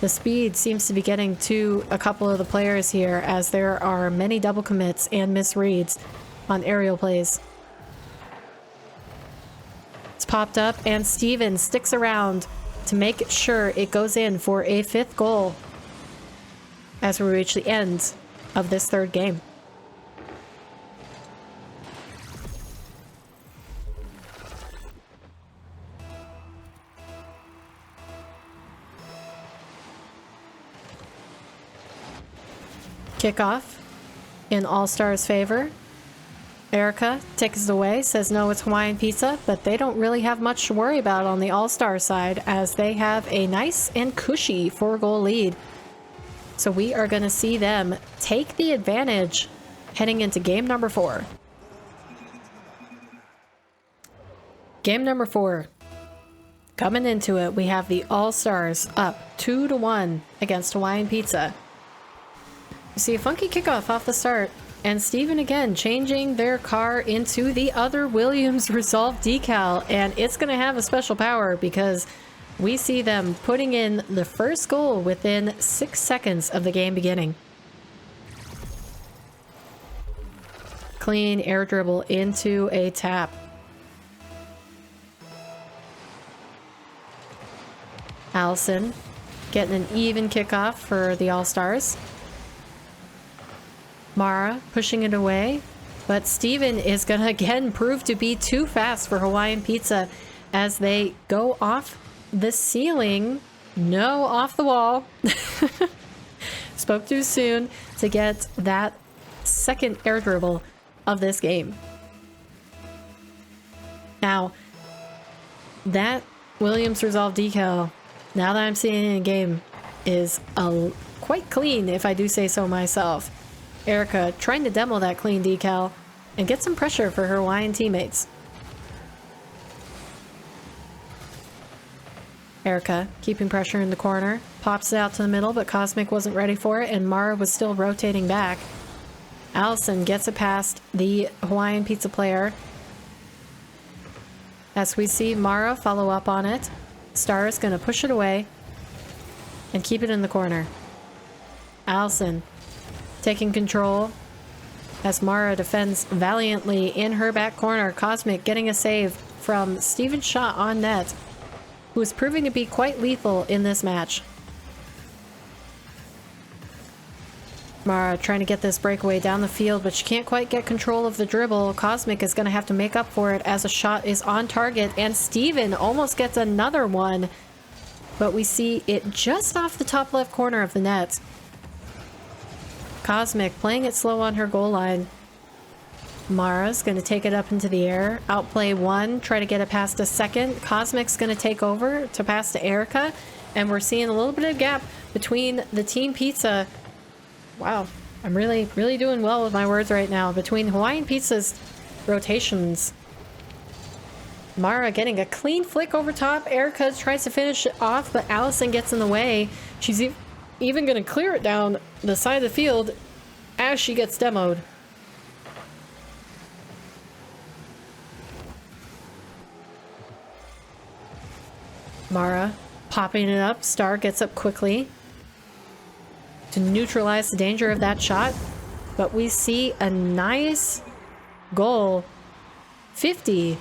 The speed seems to be getting to a couple of the players here as there are many double commits and misreads on aerial plays. It's popped up and Steven sticks around to make sure it goes in for a 5th goal as we reach the end of this 3rd game. Kickoff in All-Stars' favor. Erica takes it away, says no, it's Hawaiian Pizza, but they don't really have much to worry about on the All-Star side as they have a nice and cushy 4-goal lead. So we are going to see them take the advantage heading into game number 4. Game number 4. Coming into it, we have the All-Stars up 2-1 against Hawaiian Pizza. You see a funky kickoff off the start. And Steven again changing their car into the other Williams Resolve decal, and it's going to have a special power because we see them putting in the first goal within 6 seconds of the game beginning. Clean air dribble into a tap. Allison Getting an even kickoff for the All-Stars. Mara pushing it away. But Steven is going to again prove to be too fast for Hawaiian Pizza as they go off the ceiling. No, off the wall. Spoke too soon to get that second air dribble of this game. Now, that Williams Resolve decal, now that I'm seeing it in game, is quite clean, if I do say so myself. Erica trying to demo that clean decal and get some pressure for her Hawaiian teammates. Erica keeping pressure in the corner, pops it out to the middle, but Cosmic wasn't ready for it, and Mara was still rotating back. Allison gets it past the Hawaiian Pizza player. As we see Mara follow up on it, Star is going to push it away and keep it in the corner. Allison taking control as Mara defends valiantly in her back corner. Cosmic getting a save from Steven's shot on net, who is proving to be quite lethal in this match. Mara trying to get this breakaway down the field, but she can't quite get control of the dribble. Cosmic is going to have to make up for it as a shot is on target, and Steven almost gets another one, but we see it just off the top left corner of the net. Cosmic playing it slow on her goal line. Mara's going to take it up into the air, outplay one, try to get it past a second. Cosmic's going to take over to pass to Erica, and we're seeing a little bit of gap between the Team Pizza. Wow, I'm really doing well with my words right now. Between Hawaiian Pizza's rotations. Mara getting a clean flick over top. Erica tries to finish it off, but Allison gets in the way. She's even going to clear it down the side of the field as she gets demoed. Mara popping it up. Star gets up quickly to neutralize the danger of that shot. But we see a nice goal, 50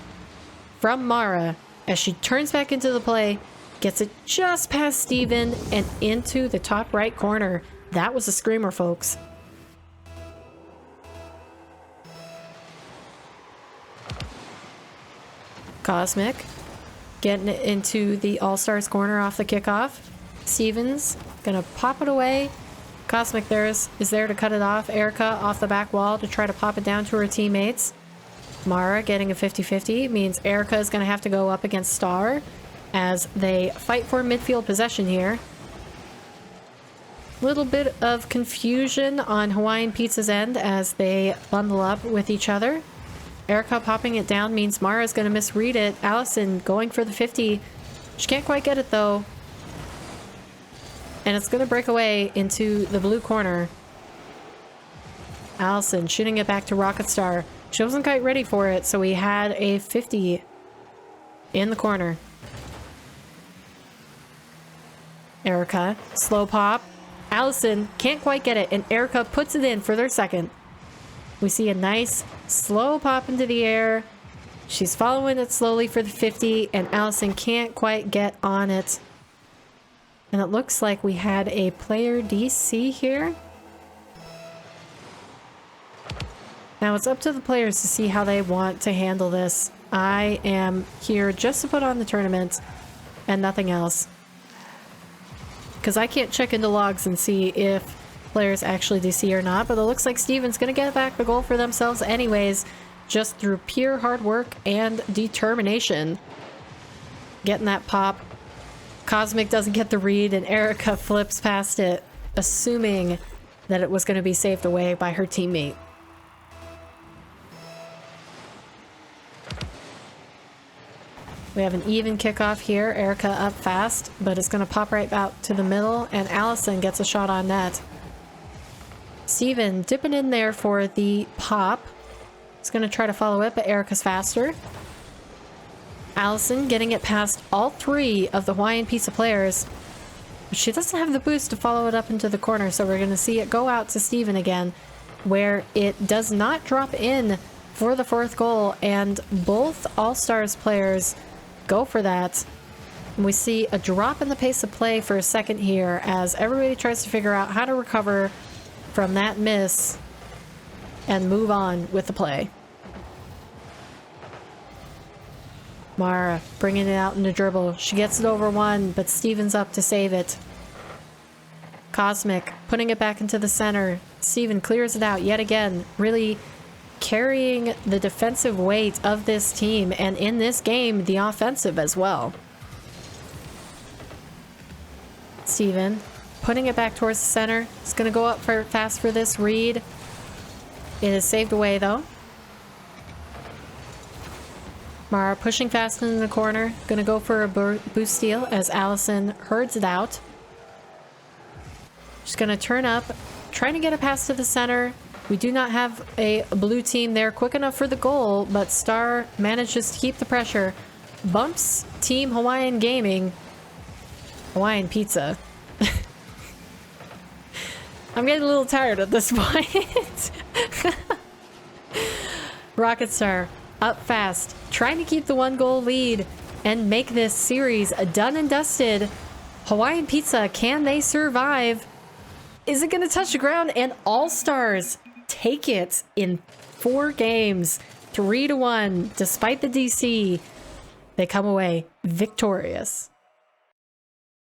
from Mara, as she turns back into the play, gets it just past Steven and into the top right corner. That was a screamer, folks. Cosmic getting it into the All-Stars corner off the kickoff. Stevens gonna pop it away. Cosmic is there to cut it off. Erica off the back wall to try to pop it down to her teammates. Mara getting a 50-50 means Erica is going to have to go up against Star as they fight for midfield possession here. Little bit of confusion on Hawaiian Pizza's end as they bundle up with each other. Erica popping it down means Mara is going to misread it. Allison going for the 50. She can't quite get it though. And it's going to break away into the blue corner. Allison shooting it back to Rocket Star. She wasn't quite ready for it, so we had a 50 in the corner. Erica, slow pop. Allison can't quite get it, and Erica puts it in for their second. We see a nice slow pop into the air. She's following it slowly for the 50, and Allison can't quite get on it. And it looks like we had a player DC here. Now it's up to the players to see how they want to handle this. I am here just to put on the tournament and nothing else. Because I can't check into logs and see if players actually DC or not, but it looks like Steven's going to get back the goal for themselves anyways, just through pure hard work and determination. Getting that pop. Cosmic doesn't get the read, and Erica flips past it, assuming that it was going to be saved away by her teammate. We have an even kickoff here. Erica up fast, but it's going to pop right out to the middle, and Allison gets a shot on net. Steven dipping in there for the pop. He's going to try to follow it, but Erica's faster. Allison getting it past all three of the Hawaiian Pizza players. But she doesn't have the boost to follow it up into the corner, so we're going to see it go out to Steven again, where it does not drop in for the fourth goal, and both All-Stars players go for that. And we see a drop in the pace of play for a second here as everybody tries to figure out how to recover from that miss and move on with the play. Mara bringing it out in the dribble. She gets it over one, but Steven's up to save it. Cosmic putting it back into the center. Steven clears it out yet again, really carrying the defensive weight of this team, and in this game, the offensive as well. Steven putting it back towards the center. It's going to go up fast for this read. It is saved away though. Mara pushing fast in the corner. Going to go for a boost steal as Allison herds it out. She's going to turn up, trying to get a pass to the center. We do not have a blue team there quick enough for the goal, but Star manages to keep the pressure. Bumps Team Hawaiian Gaming. Hawaiian Pizza. I'm getting a little tired at this point. Rocket Star up fast, trying to keep the 1-goal lead and make this series done and dusted. Hawaiian Pizza, can they survive? Is it going to touch the ground? And All Stars take it in 4 games, 3-1. Despite the DC, they come away victorious.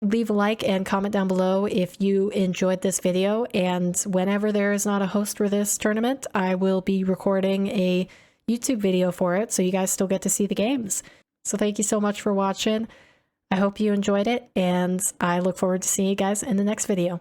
Leave a like and comment down below if you enjoyed this video, and whenever there is not a host for this tournament, I will be recording a YouTube video for it, so you guys still get to see the games. So thank you so much for watching. I hope you enjoyed it, and I look forward to seeing you guys in the next video.